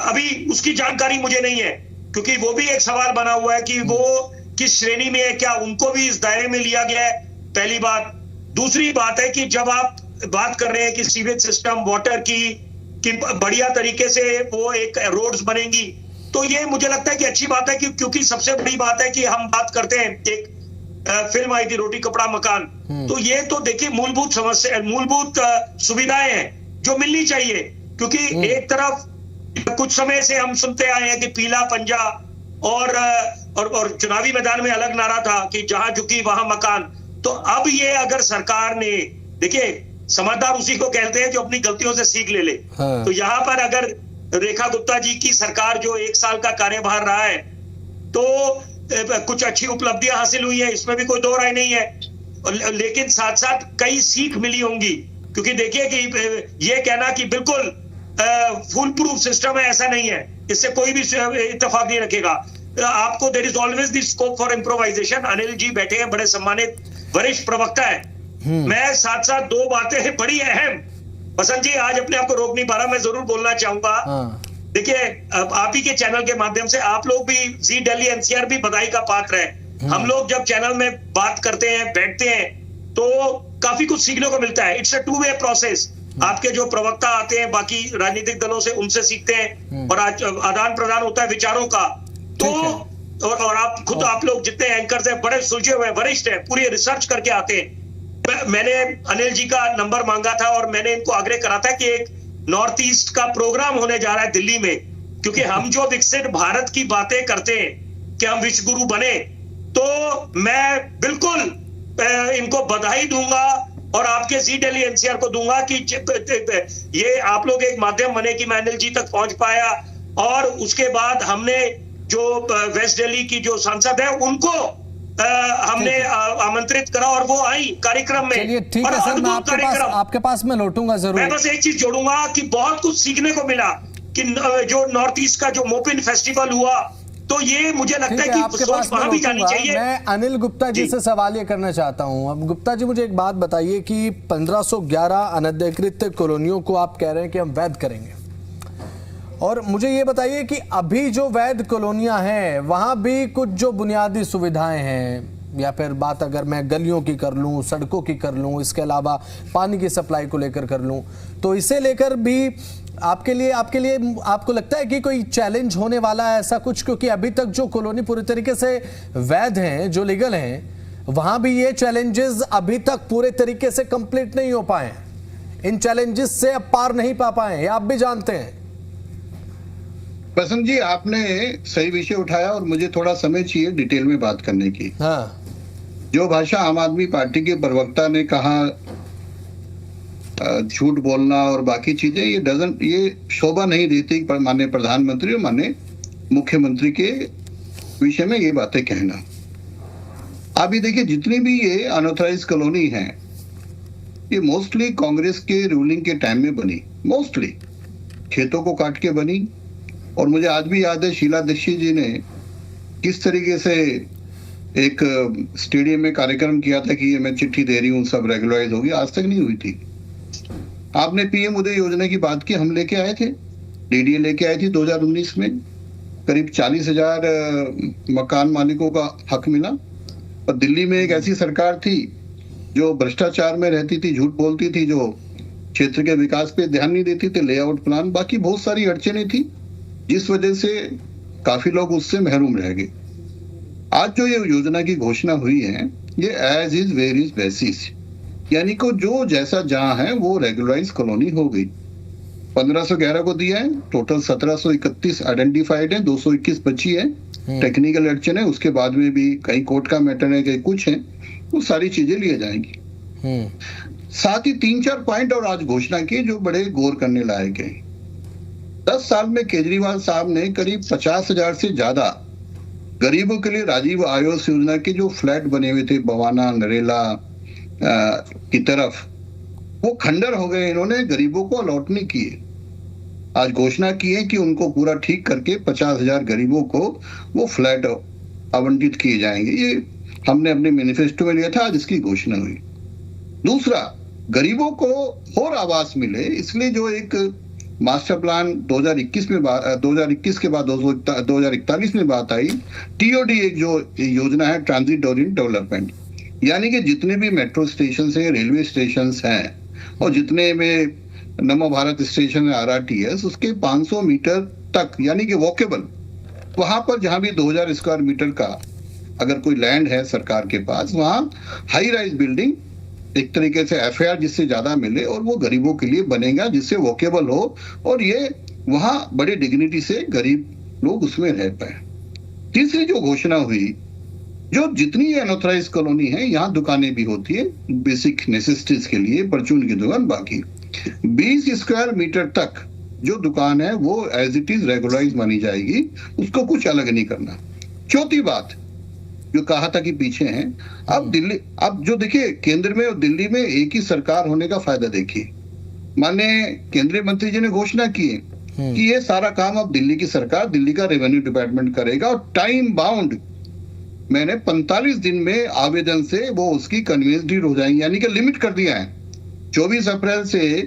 अभी उसकी जानकारी मुझे नहीं है, क्योंकि वो भी एक सवाल बना हुआ है कि वो किस श्रेणी में है, क्या उनको भी इस दायरे में लिया गया है, पहली बात। दूसरी बात है कि जब आप बात कर रहे हैं कि सीवेज सिस्टम, वाटर की बढ़िया तरीके से वो एक रोड्स बनेंगी, तो ये मुझे लगता है कि अच्छी बात है, क्योंकि सबसे बड़ी बात है कि हम बात करते हैं, एक फिल्म आई थी रोटी कपड़ा मकान, तो ये तो देखिए मूलभूत समस्या, मूलभूत सुविधाएं हैं जो मिलनी चाहिए, क्योंकि एक तरफ कुछ समय से हम सुनते आए हैं कि पीला पंजा और चुनावी मैदान में अलग नारा था कि जहां झुकी वहां मकान। तो अब ये अगर सरकार ने, देखिए समझदार उसी को कहते हैं जो अपनी गलतियों से सीख ले। तो यहाँ पर अगर रेखा गुप्ता जी की सरकार जो 1 साल का कार्यभार रहा है, तो कुछ अच्छी उपलब्धियां हासिल हुई है, इसमें भी कोई दो राय नहीं है, लेकिन साथ साथ कई सीख मिली होंगी, क्योंकि देखिए कि ये कहना कि बिल्कुल फुल प्रूफ सिस्टम है, ऐसा नहीं है, इससे कोई भी इत्तेफाक नहीं रखेगा। आपको there is always the scope for improvisation. Anil ji बैठे हैं, बड़े सम्मानित वरिष्ठ प्रवक्ता है। मैं साथ साथ 2 बातें बड़ी अहम, बसंत जी आज अपने आप को रोक नहीं पा रहा, मैं जरूर बोलना चाहूंगा। देखिए आप ही के चैनल के माध्यम से, आप लोग भी, जी दिल्ली एनसीआर भी बधाई का पात्र है। हम लोग जब चैनल में बात करते हैं, बैठते हैं, तो काफी कुछ सीखने को मिलता है। It's a 2 way process. आपके जो प्रवक्ता आते हैं बाकी राजनीतिक दलों से, उनसे सीखते हैं, और आदान प्रदान होता है विचारों का। तो और आप खुद, आप लोग जितने एंकर्स हैं, बड़े सुलझे हुए वरिष्ठ हैं, पूरी रिसर्च करके आते हैं। मैंने अनिल जी का नंबर मांगा था और मैंने इनको आग्रह करा था कि एक नॉर्थ ईस्ट का प्रोग्राम होने जा रहा है दिल्ली में, क्योंकि हम जो विकसित भारत की बातें करते हैं कि हम विश्व गुरु बने, तो मैं बिल्कुल इनको बधाई दूंगा और आपके जी दिल्ली एनसीआर को दूंगा कि ये आप लोग एक माध्यम बने कि मैं अनिल जी तक पहुंच पाया। और उसके बाद हमने जो वेस्ट दिल्ली की जो सांसद है, उनको हमने आमंत्रित करा और वो आई कार्यक्रम में। चलिए ठीक और है सर, मैं अद्भुत आपके पास मैं लौटूंगा जरूर। मैं बस एक चीज जोड़ूंगा कि बहुत कुछ सीखने को मिला कि जो नॉर्थ ईस्ट का जो मोपिन फेस्टिवल हुआ, तो ये मुझे लगता है कि सोच वहां भी जानी चाहिए। मैं अनिल गुप्ता जी से सवाल ये करना चाहता हूं। अब गुप्ता जी मुझे एक बात बताइए कि 1511 अनधिकृत कॉलोनियों को आप कह रहे हैं कि हम वैध करेंगे, और मुझे ये बताइए कि अभी जो वैध कॉलोनियां हैं वहां भी कुछ जो बुनियादी सुविधाएं हैं, या फिर बात अगर मैं गलियों की कर लूं, सड़कों की कर लूं, इसके अलावा पानी की सप्लाई को लेकर कर लूं, तो इसे लेकर भी आपके लिए आपको लगता है कि कोई चैलेंज होने वाला है ऐसा कुछ? क्योंकि अभी तक जो कॉलोनी पूरी तरीके से वैध हैं, जो लीगल हैं, वहां भी ये चैलेंजेस अभी तक पूरे तरीके से कंप्लीट नहीं हो पाए। इन चैलेंजेस से अब पार नहीं पा पाए, ये आप भी जानते हैं। बसंत जी, आपने सही विषय उठाया और मुझे थोड़ा समय चाहिए डिटेल में बात करने की। हाँ, जो भाषा आम आदमी पार्टी के प्रवक्ता ने कहा, झूठ बोलना और बाकी चीजें, ये शोभा नहीं देती माननीय प्रधानमंत्री और माननीय मुख्यमंत्री के विषय में ये बातें कहना। अभी देखिए, जितनी भी ये अनऑथराइज कॉलोनी है, ये मोस्टली कांग्रेस के रूलिंग के टाइम में बनी, मोस्टली खेतों को काट के बनी। और मुझे आज भी याद है शीला दीक्षित जी ने किस तरीके से एक स्टेडियम में कार्यक्रम किया था कि ये मैं चिट्ठी दे रही हूँ, सब रेगुलराइज होगी, आज तक नहीं हुई थी। आपने पीएम उदय योजना की बात की, हम लेके आए थे, डीडीए लेके आए थे 2019 में, करीब 40,000 मकान मालिकों का हक मिला। और दिल्ली में एक ऐसी सरकार थी जो भ्रष्टाचार में रहती थी, झूठ बोलती थी, जो क्षेत्र के विकास पे ध्यान नहीं देती थी, लेआउट प्लान, बाकी बहुत सारी अड़चने थी, जिस वजह से काफी लोग उससे महरूम रह गए। आज जो ये योजना की घोषणा हुई है, ये as is where is basis, यानी को जो जैसा जहां है वो रेगुलराइज कॉलोनी हो गई। 1511 को दिया है, टोटल 1731 आइडेंटिफाइड है, 221 बची है, टेक्निकल अड़चन है, उसके बाद में भी कहीं कोर्ट का मैटर है, कहीं कुछ है, वो सारी चीजें लिए जाएंगी। साथ ही 3-4 पॉइंट और आज घोषणा की जो बड़े गौर करने लायक है। 10 साल में केजरीवाल साहब ने करीब 50,000 से ज्यादा गरीबों के लिए राजीव आवास योजना के जो फ्लैट बने हुए थे बवाना नरेला की तरफ, वो खंडर हो गए, इन्होंने गरीबों को अलॉट नहीं किए। आज घोषणा की है कि उनको पूरा ठीक करके 50,000 गरीबों को वो फ्लैट आवंटित किए जाएंगे। ये हमने अपने मैनिफेस्टो में लिया था, आज इसकी घोषणा हुई। दूसरा, गरीबों को और आवास मिले, इसलिए जो एक मास्टर प्लान 2021 के बाद 2041 में बात आई, टीओडी एक जो योजना है, ट्रांजिट ओरिएंटेड डेवलपमेंट, यानी कि जितने भी मेट्रो स्टेशन हैं, रेलवे स्टेशन हैं, और जितने में नमो भारत स्टेशन है, RRTS, उसके 500 मीटर तक, यानी कि वॉकेबल, वहां पर जहां भी 2000 स्क्वायर मीटर का अगर कोई लैंड है सरकार के पास, वहां हाई राइज बिल्डिंग एक तरीके से FAR जिससे ज्यादा मिले और वो गरीबों के लिए बनेगा, जिससे वॉकेबल हो और ये वहां बड़ी डिग्निटी से गरीब लोग उसमें रह पाए। तीसरी जो घोषणा हुई, जो जितनी अनऑथराइज कॉलोनी है, यहाँ दुकानें भी होती है बेसिक नेसेसिटीज के लिए, परचून की दुकान, बाकी 20 स्क्वायर मीटर तक जो दुकान है वो एज इट इज रेगुलराइज मानी जाएगी, उसको कुछ अलग नहीं करना। चौथी बात जो कहा था कि पीछे हैं, अब जो देखिए केंद्र में और दिल्ली में एक ही सरकार होने का फायदा देखिए। माननीय केंद्रीय मंत्री जी ने घोषणा की है कि ये सारा काम अब दिल्ली की सरकार, दिल्ली का रेवेन्यू डिपार्टमेंट करेगा, और टाइम बाउंड मैंने 45 दिन में आवेदन से वो उसकी कन्वेंस डीड हो जाएंगी, यानी कि लिमिट कर दिया है। 24 अप्रैल से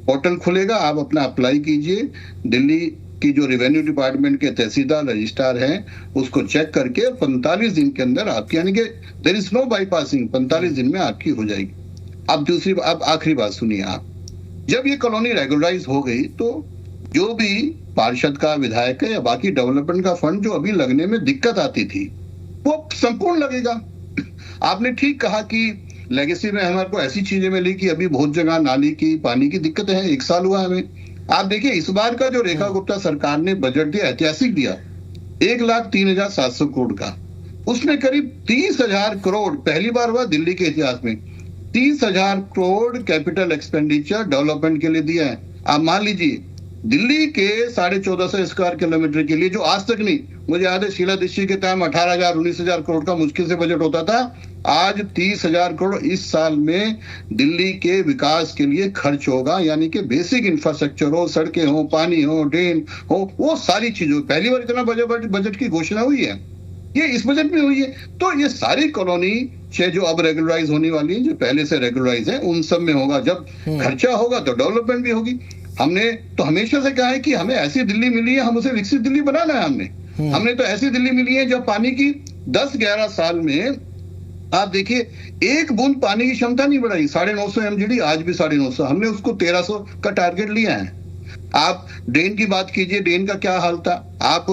पोर्टल खुलेगा, आप अपना अप्लाई कीजिए, दिल्ली की जो रेवेन्यू डिपार्टमेंट के तहसीलदार रजिस्ट्रार हैं उसको चेक करके 45 दिन के अंदर आपकी, यानी कि देयर इज नो बाईपासिंग, 45 दिन में आपकी हो जाएगी। अब आखिरी बात सुनिए आप, जब ये कॉलोनी रेगुलराइज हो गई तो जो भी पार्षद का, विधायक का या बाकी डेवलपमेंट का फंड जो अभी लगने में दिक्कत आती थी वो संपूर्ण लगेगा। आपने ठीक कहा कि लेगेसी में हमारे को ऐसी चीजें मिली कि अभी बहुत जगह नाली की, पानी की दिक्कत है, 1 साल हुआ हमें। आप देखिए इस बार का जो रेखा गुप्ता सरकार ने बजट दिया, ऐतिहासिक दिया, 1,03,700 करोड़ का, उसमें करीब 30,000 करोड़ पहली बार हुआ दिल्ली के इतिहास में, 30,000 करोड़ कैपिटल एक्सपेंडिचर डेवलपमेंट के लिए दिया है। आप मान लीजिए दिल्ली के 1450 स्क्वायर किलोमीटर के लिए जो आज तक नहीं, मुझे याद है शीला दीक्षित के टाइम 18,000 19,000 करोड़ का मुश्किल से बजट होता था। आज 30,000 करोड़ इस साल में दिल्ली के विकास के लिए खर्च होगा, यानी कि बेसिक इंफ्रास्ट्रक्चर हो, सड़कें हो, पानी हो, ड्रेन हो, वो सारी चीजों, पहली बार इतना बजट की घोषणा हुई है, ये इस बजट में हुई है। तो ये सारी कॉलोनी चाहे जो अब रेगुलराइज होने वाली है, जो पहले से रेगुलराइज है, उन सब में होगा। जब खर्चा होगा तो डेवलपमेंट भी होगी। हमने तो हमेशा से कहा है कि हमें ऐसी दिल्ली मिली है, हम उसे विकसित दिल्ली बनाना है। हमने तो ऐसी दिल्ली मिली है जब पानी की 10-11 साल में आप देखिए एक बूंद पानी की क्षमता नहीं बढ़ाई। 950 MGD, आज भी 950, हमने उसको 1300 का टारगेट लिया है। आप ड्रेन की बात कीजिए, ड्रेन का क्या हाल था। आप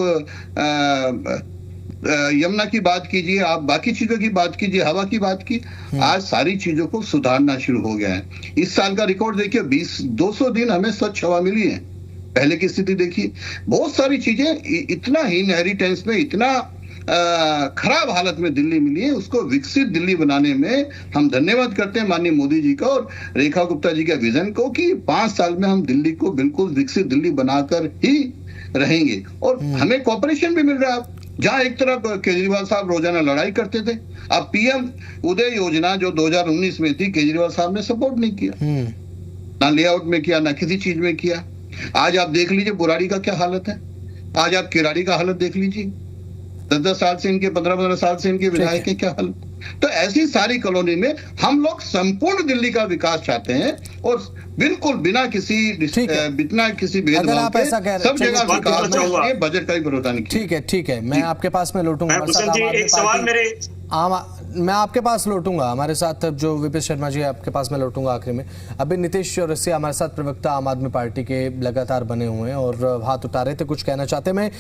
यमुना की बात कीजिए, आप बाकी चीजों की बात कीजिए, हवा की बात की, आज सारी चीजों को सुधारना शुरू हो गया है। इस साल का रिकॉर्ड देखिए, 200 दिन हमें स्वच्छ हवा मिली है। पहले की स्थिति देखिए, बहुत सारी चीजें इतना ही इनहेरिटेंस में, इतना खराब हालत में दिल्ली मिली है। उसको विकसित दिल्ली बनाने में हम धन्यवाद करते हैं माननीय मोदी जी का और रेखा गुप्ता जी के विजन को कि 5 साल में हम दिल्ली को बिल्कुल विकसित दिल्ली बनाकर ही रहेंगे। और हमें कॉपरेशन भी मिल रहा है। जहां एक तरफ केजरीवाल साहब रोजाना लड़ाई करते थे, अब पीएम उदय योजना जो 2019 में थी, केजरीवाल साहब ने सपोर्ट नहीं किया, ना लेआउट में किया, ना किसी चीज में किया। आज आप देख लीजिए बुराड़ी का क्या हालत है, आज आप किराड़ी का हालत देख लीजिए। 10-10 साल से इनके, 15-15 साल से इनके विधायक के क्या हालत। तो ऐसी सारी कॉलोनी में हम लोग संपूर्ण दिल्ली का विकास चाहते हैं और बिल्कुल बिना किसी भेदभाव के सब जगह विकास होगा। बजट का ही भरोसा नहीं। ठीक है, मैं आपके पास में लौटूंगा। एक सवाल मेरे, मैं आपके पास लौटूंगा। हमारे साथ जो विपिन शर्मा जी है, आपके पास में लौटूंगा आखिर में। अभी नीतीश चौरसिया हमारे साथ प्रवक्ता आम आदमी पार्टी के लगातार बने हुए हैं और हाथ उठा रहे थे, कुछ कहना चाहते। मैं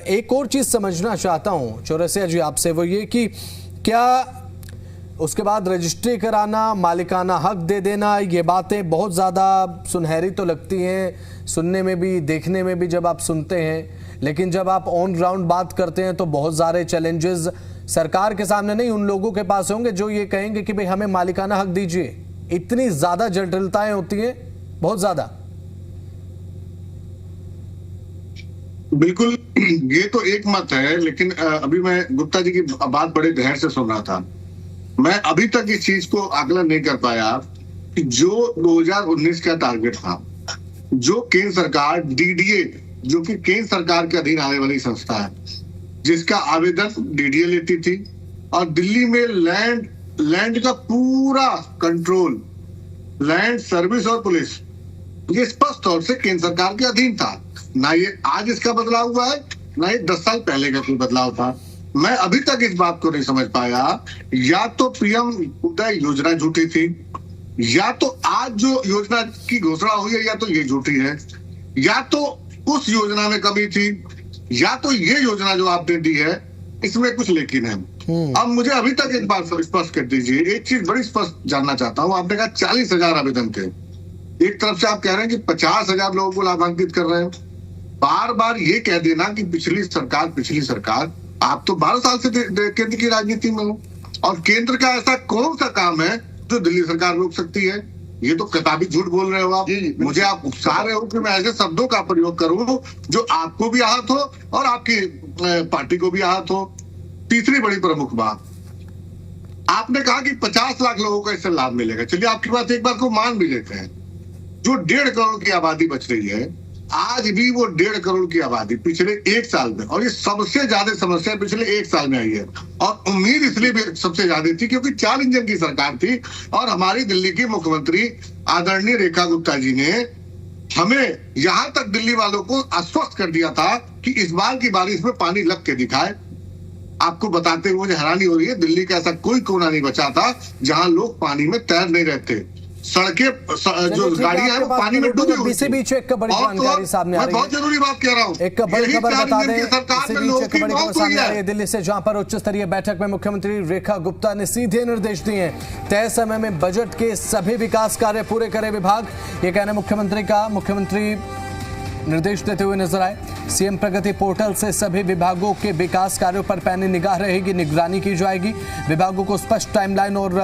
एक और चीज समझना चाहता हूं चौरसिया जी आपसे, वो ये कि क्या उसके बाद रजिस्ट्री कराना, मालिकाना हक दे देना, ये बातें बहुत ज़्यादा सुनहरी तो लगती हैं सुनने में भी, देखने में भी जब आप सुनते हैं, लेकिन जब आप ऑन ग्राउंड बात करते हैं तो बहुत सारे चैलेंजेस सरकार के सामने नहीं, उन लोगों के पास होंगे जो ये कहेंगे कि भाई हमें मालिकाना हक दीजिए। इतनी ज़्यादा जटिलताएं होती हैं, बहुत ज़्यादा। बिल्कुल, ये तो एक मत है, लेकिन अभी मैं गुप्ता जी की बात बड़े धैर्य से सुन रहा था। मैं अभी तक इस चीज को आकलन नहीं कर पाया कि जो 2019 का टारगेट था, जो केंद्र सरकार डीडीए, जो कि केंद्र सरकार के अधीन आने वाली संस्था है, जिसका आवेदन डीडीए लेती थी, और दिल्ली में लैंड का पूरा कंट्रोल, लैंड सर्विस और पुलिस, ये स्पष्ट तौर से केंद्र सरकार के अधीन था। ना ये आज इसका बदलाव हुआ है, ना ये 10 साल पहले का कोई बदलाव था। मैं अभी तक इस बात को नहीं समझ पाया, या तो पीएम उदय योजना झूठी थी, या तो आज जो योजना की घोषणा हुई है, या तो ये झूठी है, या तो उस योजना में कमी थी, या तो ये योजना जो आपने दी है इसमें कुछ लेकिन है। अब मुझे अभी तक एक बात स्पष्ट कर दीजिए, एक चीज बड़ी स्पष्ट जानना चाहता हूँ। आपने कहा 40,000 आवेदन थे, एक तरफ से आप कह रहे हैं कि 50,000 लोगों को लाभान्वित कर रहे हैं। बार बार ये कह देना कि पिछली सरकार, आप तो 12 साल से केंद्र की राजनीति में हो, और केंद्र का ऐसा कौन सा काम है जो दिल्ली सरकार रोक सकती है? ये तो किताबी झूठ बोल रहे हो आप। मुझे आप उकसा रहे हो कि मैं ऐसे शब्दों का प्रयोग करूं जो आपको भी आहत हो और आपकी पार्टी को भी आहत हो। तीसरी बड़ी प्रमुख बात, आपने कहा कि 50 लाख लोगों को इससे लाभ मिलेगा। चलिए आपकी बात एक बार को मान भी लेते हैं। जो 1.5 करोड़ की आबादी बच रही है, आज भी वो 1.5 करोड़ की आबादी पिछले 1 साल में, और ये सबसे ज्यादा समस्या पिछले 1 साल में आई है, और उम्मीद इसलिए भी सबसे ज्यादा थी क्योंकि 4 इंजन की सरकार थी, और हमारी दिल्ली की मुख्यमंत्री आदरणीय रेखा गुप्ता जी ने हमें यहां तक दिल्ली वालों को आश्वस्त कर दिया था कि इस बार की बारिश में पानी लग के दिखाए। आपको बताते हुए मुझे हैरानी हो रही है, दिल्ली का ऐसा कोई कोना नहीं बचा था जहां लोग पानी में तैर नहीं रहते। सड़कें जो गाड़ियां हैं वो पानी में डूबी हुई थी। बीच एक बड़ी जानकारी सामने आ रही है, बहुत जरूरी बात कह रहा हूं। एक बड़ी खबर बता दें, सामने आ रही है दिल्ली से, जहां पर उच्च स्तरीय बैठक में मुख्यमंत्री रेखा गुप्ता ने सीधे निर्देश दिए हैं, तय समय में बजट के सभी विकास कार्य पूरे करे विभाग। ये कहना मुख्यमंत्री का, मुख्यमंत्री निर्देश देते हुए नजर आए। सीएम प्रगति पोर्टल से सभी विभागों के विकास कार्यों पर पैनी निगाह रहेगी, निगरानी की जाएगी। विभागों को स्पष्ट टाइमलाइन और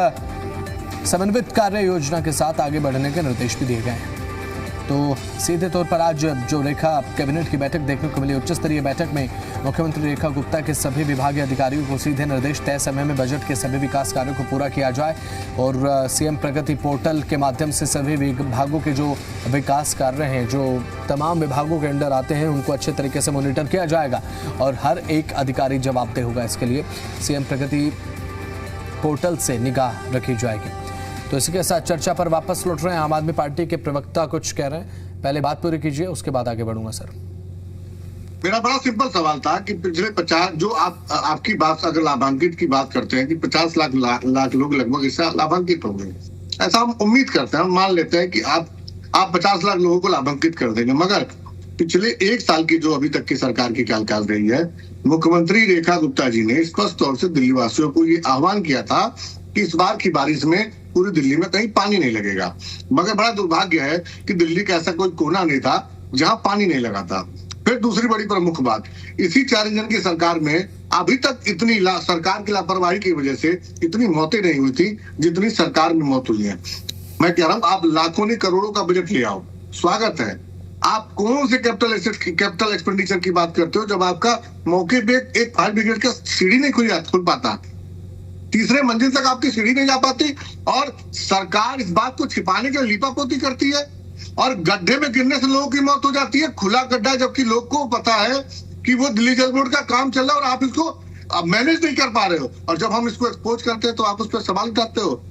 समन्वित कार्य योजना के साथ आगे बढ़ने के निर्देश भी दिए गए हैं। तो सीधे तौर पर आज जो रेखा कैबिनेट की बैठक देखने को मिली, उच्च स्तरीय बैठक में मुख्यमंत्री रेखा गुप्ता के सभी विभागीय अधिकारियों को सीधे निर्देश, तय समय में बजट के सभी विकास कार्यों को पूरा किया जाए और सीएम प्रगति पोर्टल के माध्यम से सभी विभागों के जो विकास कार्य हैं, जो तमाम विभागों के अंडर आते हैं, उनको अच्छे तरीके से मॉनिटर किया जाएगा और हर एक अधिकारी जवाबदेह होगा। इसके लिए सीएम प्रगति पोर्टल से निगाह रखी जाएगी। तो इसी के साथ चर्चा पर वापस लौट रहे हैं आम आदमी पार्टी के प्रवक्ता, कुछ कह रहे हैं। पहले बात पूरी कीजिए, उसके बाद आगे बढ़ूंगा सर। मेरा बड़ा सिंपल सवाल था कि पिछले 50 जो आपकी बात अगर लाभांकित की बात करते हैं कि 50 लाख लोग लगभग इससे लाभांकित हो गए, ऐसा हम उम्मीद करते हैं, हम मान लेते हैं कि आप 50 लाख लोगों को लाभांकित कर देंगे। मगर पिछले 1 साल की जो अभी तक की सरकार की कार्यकाल रही है, मुख्यमंत्री रेखा गुप्ता जी ने स्पष्ट तौर से दिल्ली वासियों को ये आह्वान किया था कि इस बार की बारिश में पूरी दिल्ली में कहीं पानी नहीं लगेगा। मगर बड़ा दुर्भाग्य है कि दिल्ली का ऐसा कोई कोना नहीं था जहां पानी नहीं लगा था। फिर दूसरी बड़ी प्रमुख बात, इसी 4 इंजन की सरकार में अभी तक इतनी सरकार की लापरवाही की वजह से इतनी मौतें नहीं हुई थी जितनी सरकार में मौत हुई है। मैं कह रहा हूँ, आप लाखों नहीं करोड़ों का बजट ले आओ, स्वागत है। आप कौन से कैपिटल एक्सपेंडिचर की बात करते हो जब आपका मौके पे एक फायर ब्रिगेड का सीढ़ी नहीं खुल पाता, तीसरे मंजिल तक आपकी सीढ़ी नहीं जा पाती, और सरकार इस बात को छिपाने के लिए लीपापोती करती है और गड्ढे में गिरने से लोगों की मौत हो जाती है, खुला गड्ढा, जबकि लोग को पता है कि वो दिल्ली जल बोर्ड का काम चल रहा है और आप इसको मैनेज नहीं कर पा रहे हो। और जब हम इसको एक्सपोज करते हैं तो आप उस पर सवाल उठाते हो।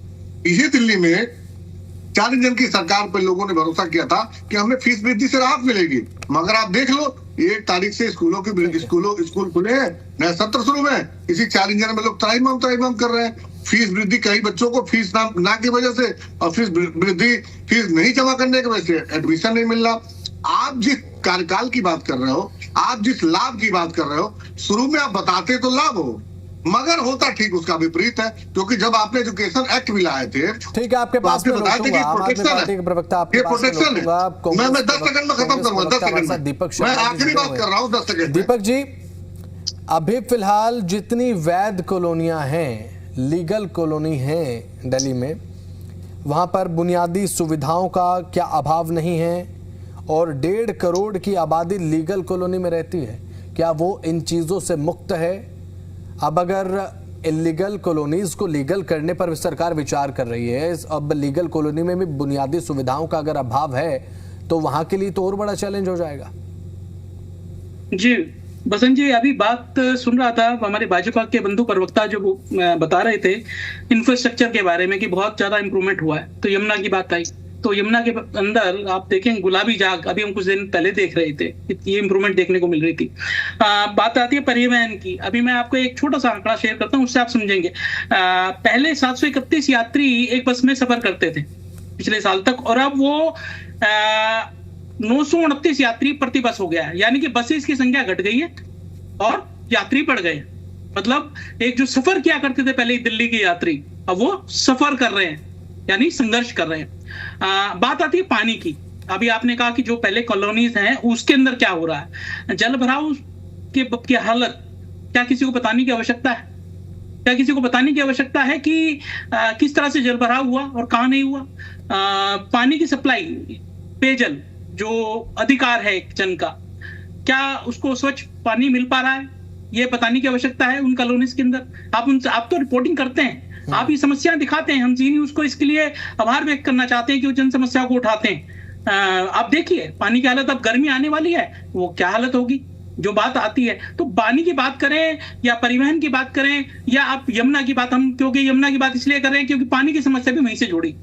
इसी दिल्ली में 4 इंजन की सरकार पर लोगों ने भरोसा किया था कि हमें फीस वृद्धि से राहत मिलेगी, मगर आप देख लो 1 तारीख से स्कूल खुले हैं, नया सत्र शुरू है, इसी 4 इंजन में लोग त्राहिमाम कर रहे हैं। फीस वृद्धि, कई बच्चों को फीस ना की वजह से और फीस नहीं जमा करने की वजह से एडमिशन नहीं मिल रहा। आप जिस कार्यकाल की बात कर रहे हो, आप जिस लाभ की बात कर रहे हो, शुरू में आप बताते तो लाभ हो, मगर होता ठीक उसका विपरीत है। क्योंकि जब आपने एजुकेशन एक्ट भी लाए थे, ठीक है, आपके पास में बताया था कि प्रोटेक्शन है, प्रवक्ता आपके ये पास प्रोटेक्शन है। मैं 10 सेकंड में खत्म करूंगा, 10 सेकंड में। दीपक, मैं आखिरी बात कर रहा हूँ, 10 सेकंड। दीपक जी, अभी फिलहाल जितनी वैध कॉलोनियां हैं, लीगल कॉलोनी हैं दिल्ली में, वहां पर बुनियादी सुविधाओं का क्या अभाव नहीं है? और 1.5 करोड़ की आबादी लीगल कॉलोनी में रहती है, क्या वो इन चीजों से मुक्त है? अब अगर इलीगल कॉलोनीज को लीगल करने पर सरकार विचार कर रही है, अब लीगल कॉलोनी में भी बुनियादी सुविधाओं का अगर अभाव है तो वहां के लिए तो और बड़ा चैलेंज हो जाएगा। जी बसंत जी, अभी बात सुन रहा था, हमारे भाजपा के बंधु प्रवक्ता जो बता रहे थे इंफ्रास्ट्रक्चर के बारे में कि बहुत ज्यादा इंप्रूवमेंट हुआ है, तो यमुना की बात आई, तो यमुना के अंदर आप देखें गुलाबी जाग, अभी हम कुछ दिन पहले देख रहे थे, ये इंप्रूवमेंट देखने को मिल रही थी। बात आती है परिवहन की। अभी मैं आपको एक छोटा सा आंकड़ा शेयर करता हूँ, उससे आप समझेंगे। पहले 731 यात्री एक बस में सफर करते थे पिछले साल तक, और अब वो 929 यात्री प्रति बस हो गया है, यानी कि बसेस की संख्या घट गई है और यात्री बढ़ गए। मतलब एक जो सफर किया करते थे पहले दिल्ली के यात्री, अब वो सफर कर रहे हैं, यानी संघर्ष कर रहे हैं। बात आती है पानी की। अभी आपने कहा कि जो पहले कॉलोनीज हैं उसके अंदर क्या हो रहा है, जल भराव की हालत क्या किसी को बताने की आवश्यकता है? क्या किसी को बताने की आवश्यकता है कि किस तरह से जल भराव हुआ और कहां नहीं हुआ? पानी की सप्लाई, पेयजल जो अधिकार है एक जन का, क्या उसको स्वच्छ पानी मिल पा रहा है, ये बताने की आवश्यकता है उन कॉलोनीज के अंदर। आप तो रिपोर्टिंग करते हैं, आप ये समस्या दिखाते हैं, हम जी न्यूज को इसके लिए आभार व्यक्त करना चाहते हैं कि वो जन समस्या को उठाते हैं। आप देखिए पानी की हालत, अब गर्मी आने वाली है, वो क्या हालत होगी जो बात आती है। तो पानी की बात करें या परिवहन की बात करें या आप यमुना की बात, हम क्योंकि यमुना की बात इसलिए कर रहे हैं क्योंकि पानी की समस्या भी वहीं से जुड़ी।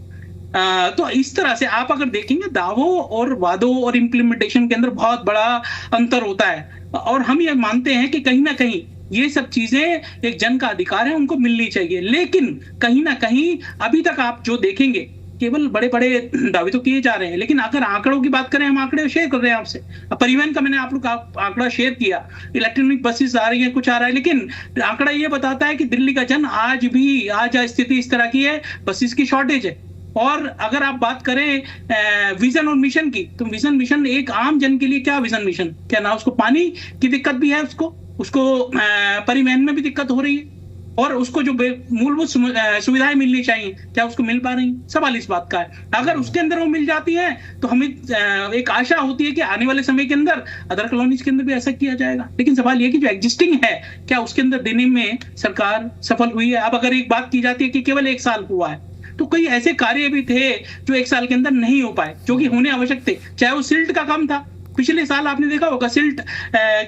तो इस तरह से आप अगर देखेंगे दावों और वादों और इम्प्लीमेंटेशन के अंदर बहुत बड़ा अंतर होता है, और हम ये मानते हैं कि कहीं ना कहीं ये सब चीजें एक जन का अधिकार है, उनको मिलनी चाहिए। लेकिन कहीं ना कहीं अभी तक आप जो देखेंगे केवल बड़े बड़े दावे तो किए जा रहे हैं, लेकिन अगर आंकड़ों की बात करें, हम आंकड़े शेयर कर रहे हैं आपसे। परिवहन का मैंने आप लोग आंकड़ा शेयर किया, इलेक्ट्रॉनिक बसेस आ रही है, कुछ आ रहा है, लेकिन आंकड़ा ये बताता है कि दिल्ली का जन आज स्थिति इस तरह की है, बसेस की शॉर्टेज है। और अगर आप बात करें विजन और मिशन की, तो विजन मिशन एक आम जन के लिए क्या विजन मिशन, क्या ना उसको पानी की दिक्कत भी है, उसको परिवहन में भी दिक्कत हो रही है, और उसको जो मूलभूत सुविधाएं मिलनी चाहिए, क्या उसको मिल पा रही? सवाल इस बात का है। अगर उसके अंदर वो मिल जाती है तो हमें एक आशा होती है कि आने वाले समय के अंदर अदर कॉलोनीज के अंदर भी ऐसा किया जाएगा। लेकिन सवाल ये कि जो एग्जिस्टिंग है, क्या उसके अंदर देने में सरकार सफल हुई है? अब अगर एक बात की जाती है कि केवल 1 साल हुआ है, तो कई ऐसे कार्य भी थे जो 1 साल के अंदर नहीं हो पाए, जो कि होने आवश्यक थे। चाहे वो सिल्ट का काम था, पिछले साल आपने देखा होगा सिल्ट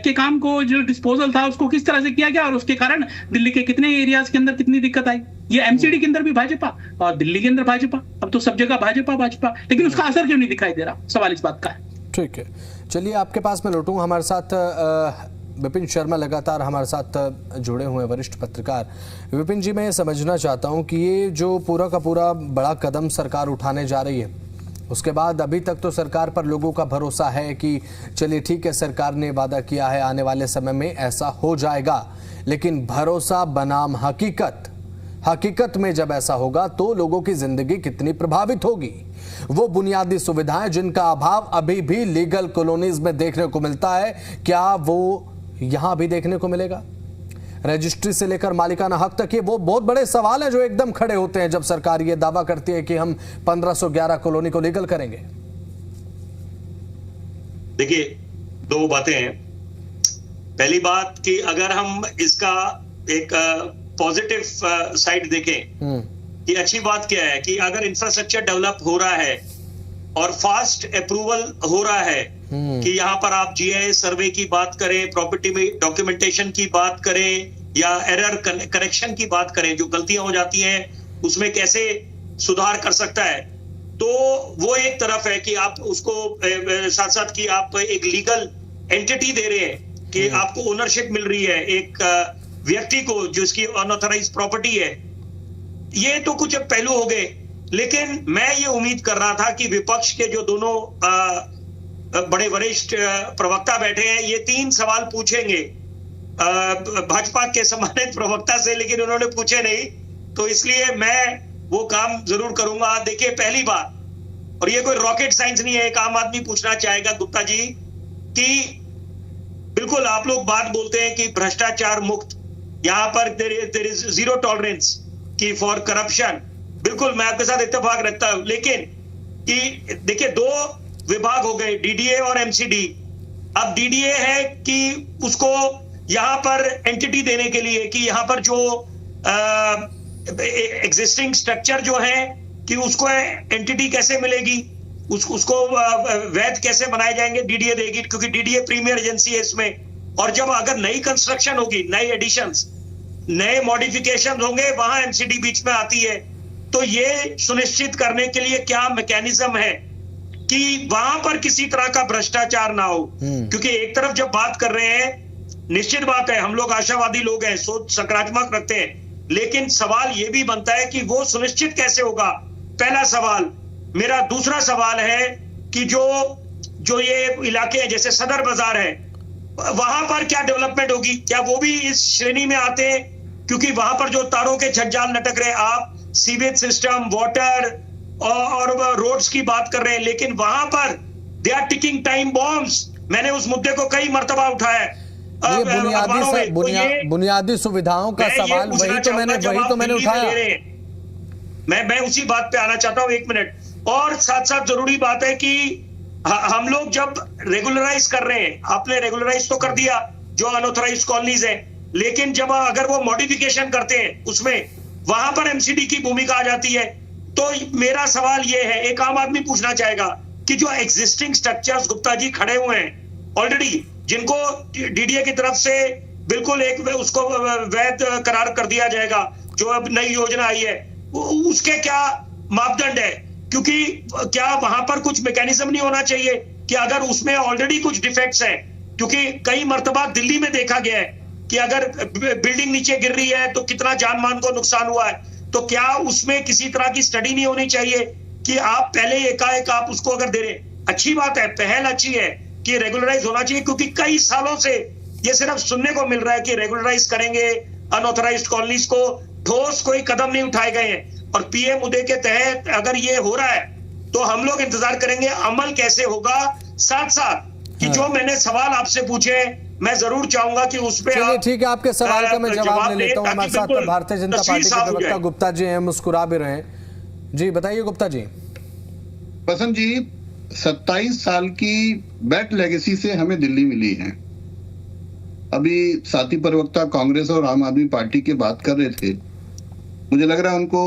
के काम को, जो डिस्पोजल था उसको किस तरह से किया गया, और उसके कारण दिल्ली के कितने एरियाज के अंदर कितनी दिक्कत आई। ये एमसीडी के अंदर भी भाजपा और दिल्ली के अंदर भाजपा, अब तो सब जगह भाजपा, लेकिन उसका असर क्यों नहीं दिखाई दे रहा? सवाल इस बात का है। ठीक है, चलिए आपके पास मैं लौटूंगा। हमारे साथ विपिन शर्मा लगातार हमारे साथ जुड़े हुए वरिष्ठ पत्रकार। विपिन जी, मैं ये समझना चाहता हूँ कि ये जो पूरा का पूरा बड़ा कदम सरकार उठाने जा रही है, उसके बाद अभी तक तो सरकार पर लोगों का भरोसा है कि चलिए ठीक है, सरकार ने वादा किया है आने वाले समय में ऐसा हो जाएगा, लेकिन भरोसा बनाम हकीकत में जब ऐसा होगा तो लोगों की जिंदगी कितनी प्रभावित होगी। वो बुनियादी सुविधाएं जिनका अभाव अभी भी लीगल कॉलोनीज में देखने को मिलता है, क्या वो यहां भी देखने को मिलेगा? रजिस्ट्री से लेकर मालिकाना हक तक, ये वो बहुत बड़े सवाल हैं जो एकदम खड़े होते हैं जब सरकार ये दावा करती है कि हम 1511 कॉलोनी को लीगल करेंगे। देखिए, 2 बातें हैं। पहली बात कि अगर हम इसका एक पॉजिटिव साइड देखें कि अच्छी बात क्या है कि अगर इंफ्रास्ट्रक्चर डेवलप हो रहा है और फास्ट अप्रूवल हो रहा है, कि यहाँ पर आप जीआईएस सर्वे की बात करें, प्रॉपर्टी में डॉक्यूमेंटेशन की बात करें, या एरर करेक्शन की बात करें, जो गलतियां हो जाती हैं उसमें कैसे सुधार कर सकता है, तो वो एक तरफ है कि आप उसको साथ साथ कि आप एक लीगल एंटिटी दे रहे हैं, कि आपको ओनरशिप मिल रही है एक व्यक्ति को जिसकी अनऑथराइज्ड प्रॉपर्टी है। ये तो कुछ पहलू हो गए, लेकिन मैं ये उम्मीद कर रहा था कि विपक्ष के जो दोनों बड़े वरिष्ठ प्रवक्ता बैठे हैं, ये 3 सवाल पूछेंगे भाजपा के सम्मानित प्रवक्ता से, लेकिन उन्होंने पूछे नहीं, तो इसलिए मैं वो काम जरूर करूंगा। देखिए, पहली बात, और ये कोई रॉकेट साइंस नहीं है, एक आम आदमी पूछना चाहेगा गुप्ता जी कि बिल्कुल आप लोग बात बोलते हैं कि भ्रष्टाचार मुक्त, यहाँ पर देयर इज 0 टॉलरेंस की फॉर करप्शन। बिल्कुल मैं आपके साथ इत्तेफाक रखता हूं, लेकिन कि देखिए 2 विभाग हो गए, डीडीए और एमसीडी। अब डीडीए है कि उसको यहां पर एंटिटी देने के लिए कि यहां पर जो एग्जिस्टिंग स्ट्रक्चर जो है कि उसको एंटिटी कैसे मिलेगी, उसको वैध कैसे बनाए जाएंगे, डीडीए देगी, क्योंकि डीडीए प्रीमियर एजेंसी है इसमें। और जब अगर नई कंस्ट्रक्शन होगी, नई एडिशंस, नए मॉडिफिकेशन होंगे, वहां एमसीडी बीच में आती है। तो ये सुनिश्चित करने के लिए क्या मैकेनिज्म है कि वहां पर किसी तरह का भ्रष्टाचार ना हो, क्योंकि एक तरफ जब बात कर रहे हैं, निश्चित बात है हम लोग आशावादी लोग हैं, सोच सकारात्मक रखते हैं, लेकिन सवाल ये भी बनता है कि वो सुनिश्चित कैसे होगा, पहला सवाल। मेरा दूसरा सवाल है कि जो ये इलाके हैं जैसे सदर बाजार है, वहां पर क्या डेवलपमेंट होगी, क्या वो भी इस श्रेणी में आते हैं? क्योंकि वहां पर जो तारों के झज्जाल लटक रहे, आप सीवेज सिस्टम, वाटर और रोड्स की बात कर रहे हैं, लेकिन वहां पर they are ticking time bombs. मैंने उस मुद्दे को कई मर्तबा उठाया है। बुनियादी सुविधाओं का सवाल वही तो मैंने उठाया। मैं उसी बात पे आना चाहता हूं, 1 मिनट। और साथ साथ जरूरी बात है कि हम लोग जब रेगुलराइज कर रहे हैं, आपने रेगुलराइज तो कर दिया जो अनऑथराइज्ड कॉलोनीज है, लेकिन जब अगर वो मॉडिफिकेशन करते हैं उसमें वहां पर एमसीडी की भूमिका आ जाती है। तो मेरा सवाल ये है, एक आम आदमी पूछना चाहेगा कि जो एग्जिस्टिंग स्ट्रक्चर्स गुप्ता जी खड़े हुए हैं ऑलरेडी, जिनको डीडीए की तरफ से बिल्कुल एक उसको वैध करार कर दिया जाएगा, जो अब नई योजना आई है, उसके क्या मापदंड है? क्योंकि क्या वहां पर कुछ मैकेनिज्म नहीं होना चाहिए कि अगर उसमें ऑलरेडी कुछ डिफेक्ट्स हैं? क्योंकि कई मर्तबा दिल्ली में देखा गया है कि अगर बिल्डिंग नीचे गिर रही है तो कितना जान मान को नुकसान हुआ है, तो क्या उसमें किसी तरह की स्टडी नहीं होनी चाहिए कि आप पहले एकाएक आप उसको अगर दे रहे? अच्छी बात है, पहल अच्छी है कि रेगुलराइज होना चाहिए, क्योंकि कई सालों से ये सिर्फ सुनने को मिल रहा है कि रेगुलराइज करेंगे अनऑथराइज्ड कॉलोनीज को, ठोस कोई कदम नहीं उठाए गए हैं। और पीएम मुद्दे के तहत अगर ये हो रहा है तो हम लोग इंतजार करेंगे अमल कैसे होगा। साथ साथ कि जो मैंने सवाल आपसे पूछे मैं जरूर चाहूंगा कि उस पे चलिए आप ठीक है, आपके सवाल का मैं जवाब ले दें, लेता हूँ। ताकि हमारे साथ बिल्कुल भारतीय जनता तस्वीर पार्टी के साफ हो प्रवक्ता जाए। गुप्ता जी हैं, मुस्कुरा भी रहे हैं। जी बताइए गुप्ता जी। बसंत जी, 27 साल की बैड लेगेसी से हमें दिल्ली मिली है। अभी साथी प्रवक्ता कांग्रेस और आम आदमी पार्टी की बात कर रहे थे, मुझे लग रहा है उनको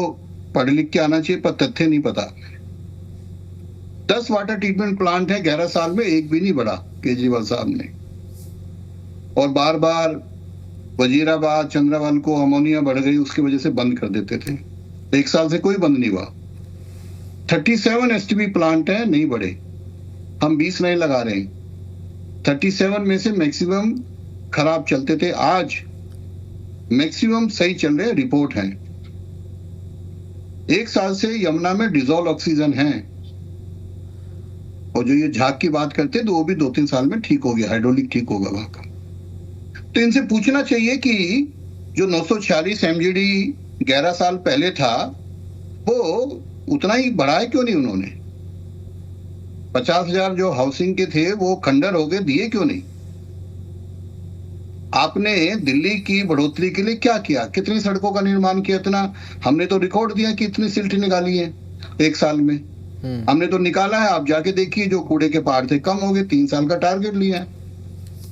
पढ़ लिख के आना चाहिए, पर तथ्य नहीं पता। 10 वाटर ट्रीटमेंट प्लांट है, 11 साल में एक भी नहीं बढ़ा केजरीवाल साहब ने। और बार बार वजीराबाद, चंद्रावाल को अमोनिया बढ़ गई, उसकी वजह से बंद कर देते थे। 1 साल से कोई बंद नहीं हुआ। 37 एसटीपी प्लांट है, नहीं बढ़े। हम 20 नए लगा रहे हैं। 37 में से मैक्सिमम खराब चलते थे, आज मैक्सिमम सही चल रहे। रिपोर्ट है 1 साल से यमुना में डिजोल्व ऑक्सीजन है। और जो ये झाग की बात करते तो वो भी 2-3 साल में ठीक हो गया, हाइड्रोलिक ठीक होगा वहां का। तो इनसे पूछना चाहिए कि जो 946 एमजीडी 11 साल पहले था, वो उतना ही बढ़ाया क्यों नहीं उन्होंने? 50,000 जो हाउसिंग के थे वो खंडर हो गए, दिए क्यों नहीं? आपने दिल्ली की बढ़ोतरी के लिए क्या किया? कितनी सड़कों का निर्माण किया? इतना हमने तो रिकॉर्ड दिया कि इतनी सिल्ट निकाली है 1 साल में। हमने तो निकाला है, आप जाके देखिए, जो कूड़े के पहाड़ थे कम हो गए। 3 साल का टारगेट लिया है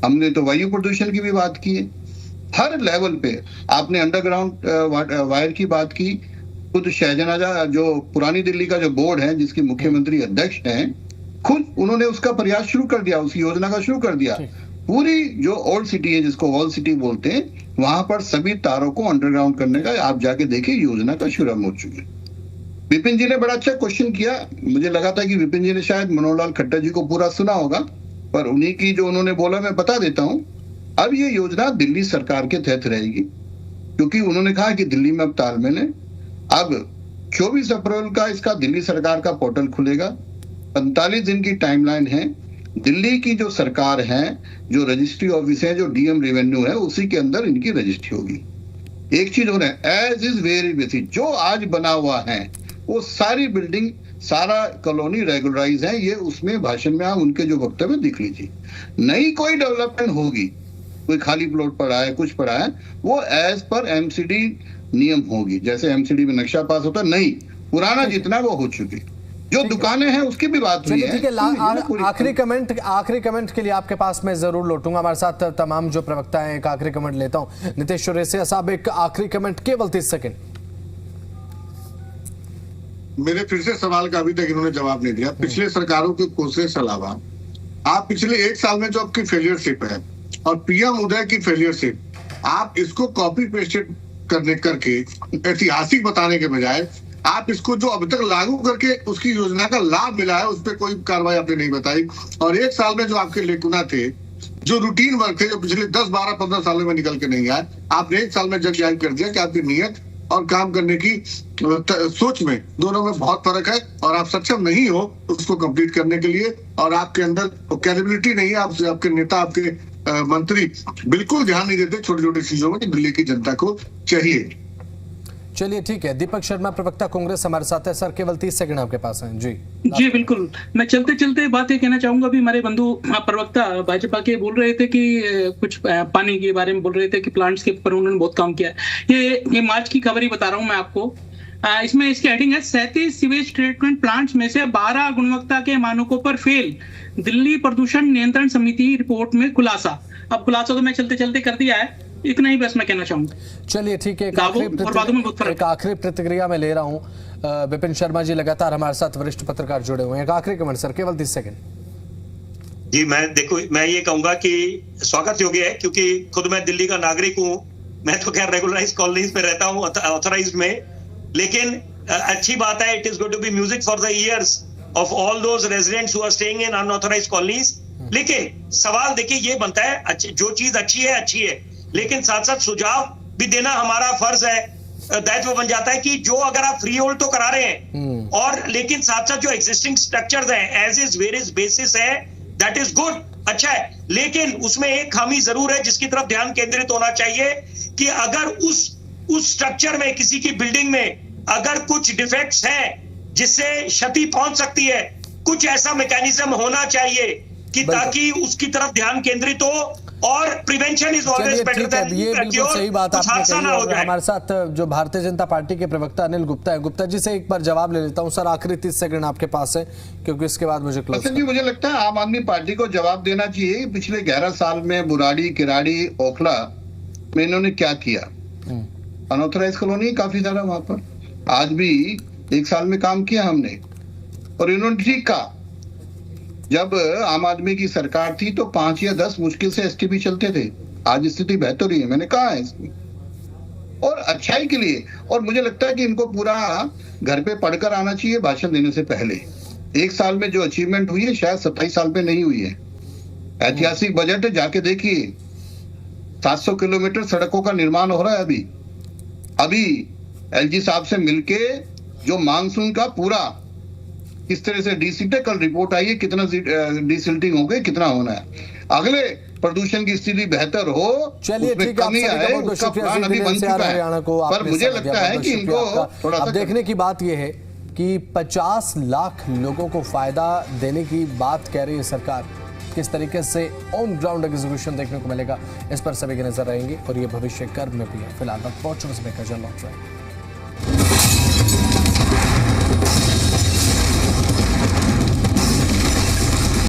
हमने। तो वायु प्रदूषण की भी बात की है, हर लेवल पे। आपने अंडरग्राउंड वायर की बात की। खुद शहजनाजा, जो पुरानी दिल्ली का जो बोर्ड है जिसके मुख्यमंत्री अध्यक्ष हैं, खुद उन्होंने उसका प्रयास शुरू कर दिया, उस योजना का शुरू कर दिया। पूरी जो ओल्ड सिटी है, जिसको वॉल सिटी बोलते हैं, वहां पर सभी तारों को अंडरग्राउंड करने का आप जाके देखिए, योजना का शुरू हो चुकी है। विपिन जी ने बड़ा अच्छा क्वेश्चन किया। मुझे लगा था कि विपिन जी ने शायद मनोहर लाल खट्टर जी को पूरा सुना होगा, पर उन्हीं की जो उन्होंने बोला मैं बता देता हूं। अब ये योजना दिल्ली सरकार के तहत रहेगी, क्योंकि उन्होंने कहा कि दिल्ली में अब तालमेल है। अब 24 अप्रैल का इसका दिल्ली सरकार का पोर्टल खुलेगा। 45 दिन की टाइमलाइन है। दिल्ली की जो सरकार है, जो रजिस्ट्री ऑफिस है, जो डीएम रेवेन्यू है, उसी के अंदर इनकी रजिस्ट्री होगी। एक चीज हो रहा है, एज इज वेरी बेसिक, जो आज बना हुआ है वो सारी बिल्डिंग, सारा कॉलोनी रेगुलराइज है। ये उसमें भाषण में आप उनके जो वक्तव्य दिख लीजिए। नई कोई डेवलपमेंट होगी, कोई खाली प्लॉट पड़ा है, कुछ पड़ा है, वो एज पर एमसीडी नियम होगी। जैसे एमसीडी में नक्शा पास होता, नहीं, पुराना जितना वो हो चुकी। जो दुकानें हैं उसकी भी बात हुई है। ठीक है, आखिरी कमेंट के लिए आपके पास मैं जरूर लौटूंगा। हमारे साथ तमाम जो प्रवक्ता हैं, एक आखिरी कमेंट लेता हूं। नीतीश चौरसिया साहब, एक आखिरी कमेंट, केवल 30 सेकंड। मेरे फिर से सवाल का अभी तक इन्होंने जवाब नहीं दिया। पिछले सरकारों की कोशिश अलावा आप पिछले 1 साल में जो आपकी फेलियरशिप है और पीएम उदय की फेलियरशिप, आप इसको कॉपी पेस्टेड करके ऐतिहासिक बताने के बजाय आप इसको जो अभी तक लागू करके उसकी योजना का लाभ मिला है, उस पर कोई कार्रवाई आपने नहीं बताई। और 1 साल में जो आपके लेकुना थे, जो रूटीन वर्क थे, जो पिछले 10, 12, 15 सालों में निकल के नहीं आए, आपने 1 साल में जग जाहिर कर दिया कि आपकी नीयत और काम करने की सोच में, दोनों में बहुत फर्क है और आप सक्षम नहीं हो उसको कंप्लीट करने के लिए। और आपके अंदर कैपेबिलिटी नहीं है। आपके नेता, आपके मंत्री बिल्कुल ध्यान नहीं देते छोटी छोटी चीजों में, दिल्ली की जनता को चाहिए। चलिए ठीक है, दीपक शर्मा प्रवक्ता कांग्रेस हमारे साथ है। सर, केवल 30 सेकंड आपके पास हैं। जी बिल्कुल। मैं चलते चलते बात ये कहना चाहूंगा, भी हमारे बंधु प्रवक्ता भाजपा के बोल रहे थे कि कुछ पानी के बारे में बोल रहे थे कि प्लांट्स के ऊपर उन्होंने बहुत काम किया है। ये मार्च की खबर ही बता रहा हूं मैं आपको। इसमें इसकी हेडिंग है 37 सीवेज ट्रीटमेंट प्लांट्स में से 12 गुणवत्ता के मानकों पर फेल, दिल्ली प्रदूषण नियंत्रण समिति रिपोर्ट में खुलासा। अब खुलासा तो मैं चलते चलते कर दिया है, इतना ही बस मैं कहना चाहूंगा। चलिए ठीक है, एक आखिरी प्रतिक्रिया मैं ले रहा हूं। विपिन शर्मा जी लगातार हमारे साथ वरिष्ठ पत्रकार जुड़े हुए हैं। एक आखिरी कमेंट सर, केवल 30 सेकंड। जी, मैं ये कहूंगा कि स्वागत योग्य है, क्योंकि खुद मैं दिल्ली का नागरिक हूं। मैं तो खैर रेगुलराइज कॉलोनीज पे रहता हूं, ऑथराइज्ड में, लेकिन अच्छी बात है। It is going to be music for the ears of all those residents who are staying in unauthorised colonies. लेकिन सवाल देखिए ये बनता है, जो चीज अच्छी है, लेकिन साथ साथ सुझाव भी देना हमारा फर्ज है, दायित्व बन जाता है कि जो अगर आप फ्री होल्ड तो करा रहे हैं, और लेकिन साथ साथ जो एग्जिस्टिंग स्ट्रक्चर्स हैं, as is where is basis है, दैट इज गुड, अच्छा है। लेकिन उसमें एक खामी जरूर है जिसकी तरफ ध्यान केंद्रित होना चाहिए कि अगर उस स्ट्रक्चर में, किसी की बिल्डिंग में अगर कुछ डिफेक्ट्स हैं जिससे क्षति पहुंच सकती है, कुछ ऐसा मैकेनिज्म होना चाहिए कि ताकि उसकी तरफ ध्यान केंद्रित हो, और प्रिवेंशन इज ऑलवेज चलिए बेटर ठीक है, देन ये बिल्कुल सही बात आपने हादसा कही। ना हो और जाए। हमारे साथ जो भारतीय जनता पार्टी के प्रवक्ता अनिल गुप्ता है, गुप्ता जी से एक बार जवाब ले लेता हूं सर, आखिरी 30 सेकंड आपके पास है, क्योंकि इसके बाद मुझे क्लोज बसंत जी, मुझे लगता है आम आदमी पार्टी को जवाब देना चाहिए पिछले 11 साल में बुराड़ी, किराड़ी, ओखला में इन्होंने क्या किया। अनऑथराइज कॉलोनी काफी ज्यादा वहां पर, आज भी 1 साल में काम किया हमने। और इन्होंने ठीक कहा, जब आम आदमी की सरकार थी तो 5 या 10 मुश्किल से एसटीपी चलते थे, आज स्थिति बेहतर हुई है, मैंने कहा है इसकी, और अच्छाई के लिए। और मुझे लगता है कि इनको पूरा घर पे पढ़कर आना चाहिए भाषण देने से पहले। 1 साल में जो अचीवमेंट हुई है शायद 27 साल पे नहीं हुई है। ऐतिहासिक बजट है, जाके देखिए, 700 किलोमीटर सड़कों का निर्माण हो रहा है अभी एलजी साहब से मिलके, जो मानसून का पूरा किस तरह से डीसिल्ट है, कल रिपोर्ट आई है कितना डीसिल्टिंग हो गई, कितना होना है। अगले प्रदूषण की स्थिति बेहतर हो, चलिए उसमें ठीक है, आप कमी सभी का आए, बहुत बहुत उसका शुक्रिया प्लान अभी बन चुका हरियाणा को है। पर आपने मुझे समझ लगता दिया, है बहुत कि शुक्रिया इनको आपका। थोड़ा अब सा देखने की बात यह है कि 50 लाख लोगों को फायदा देने की बात कह रही है सरकार, किस तरीके से ऑन ग्राउंड एग्जीक्यूशन देखने को मिलेगा, इस पर सभी की नजर रहेंगी। और ये भविष्य कर्म में भी है। फिलहाल वक्त बहुत समय का जल लौट रहा है।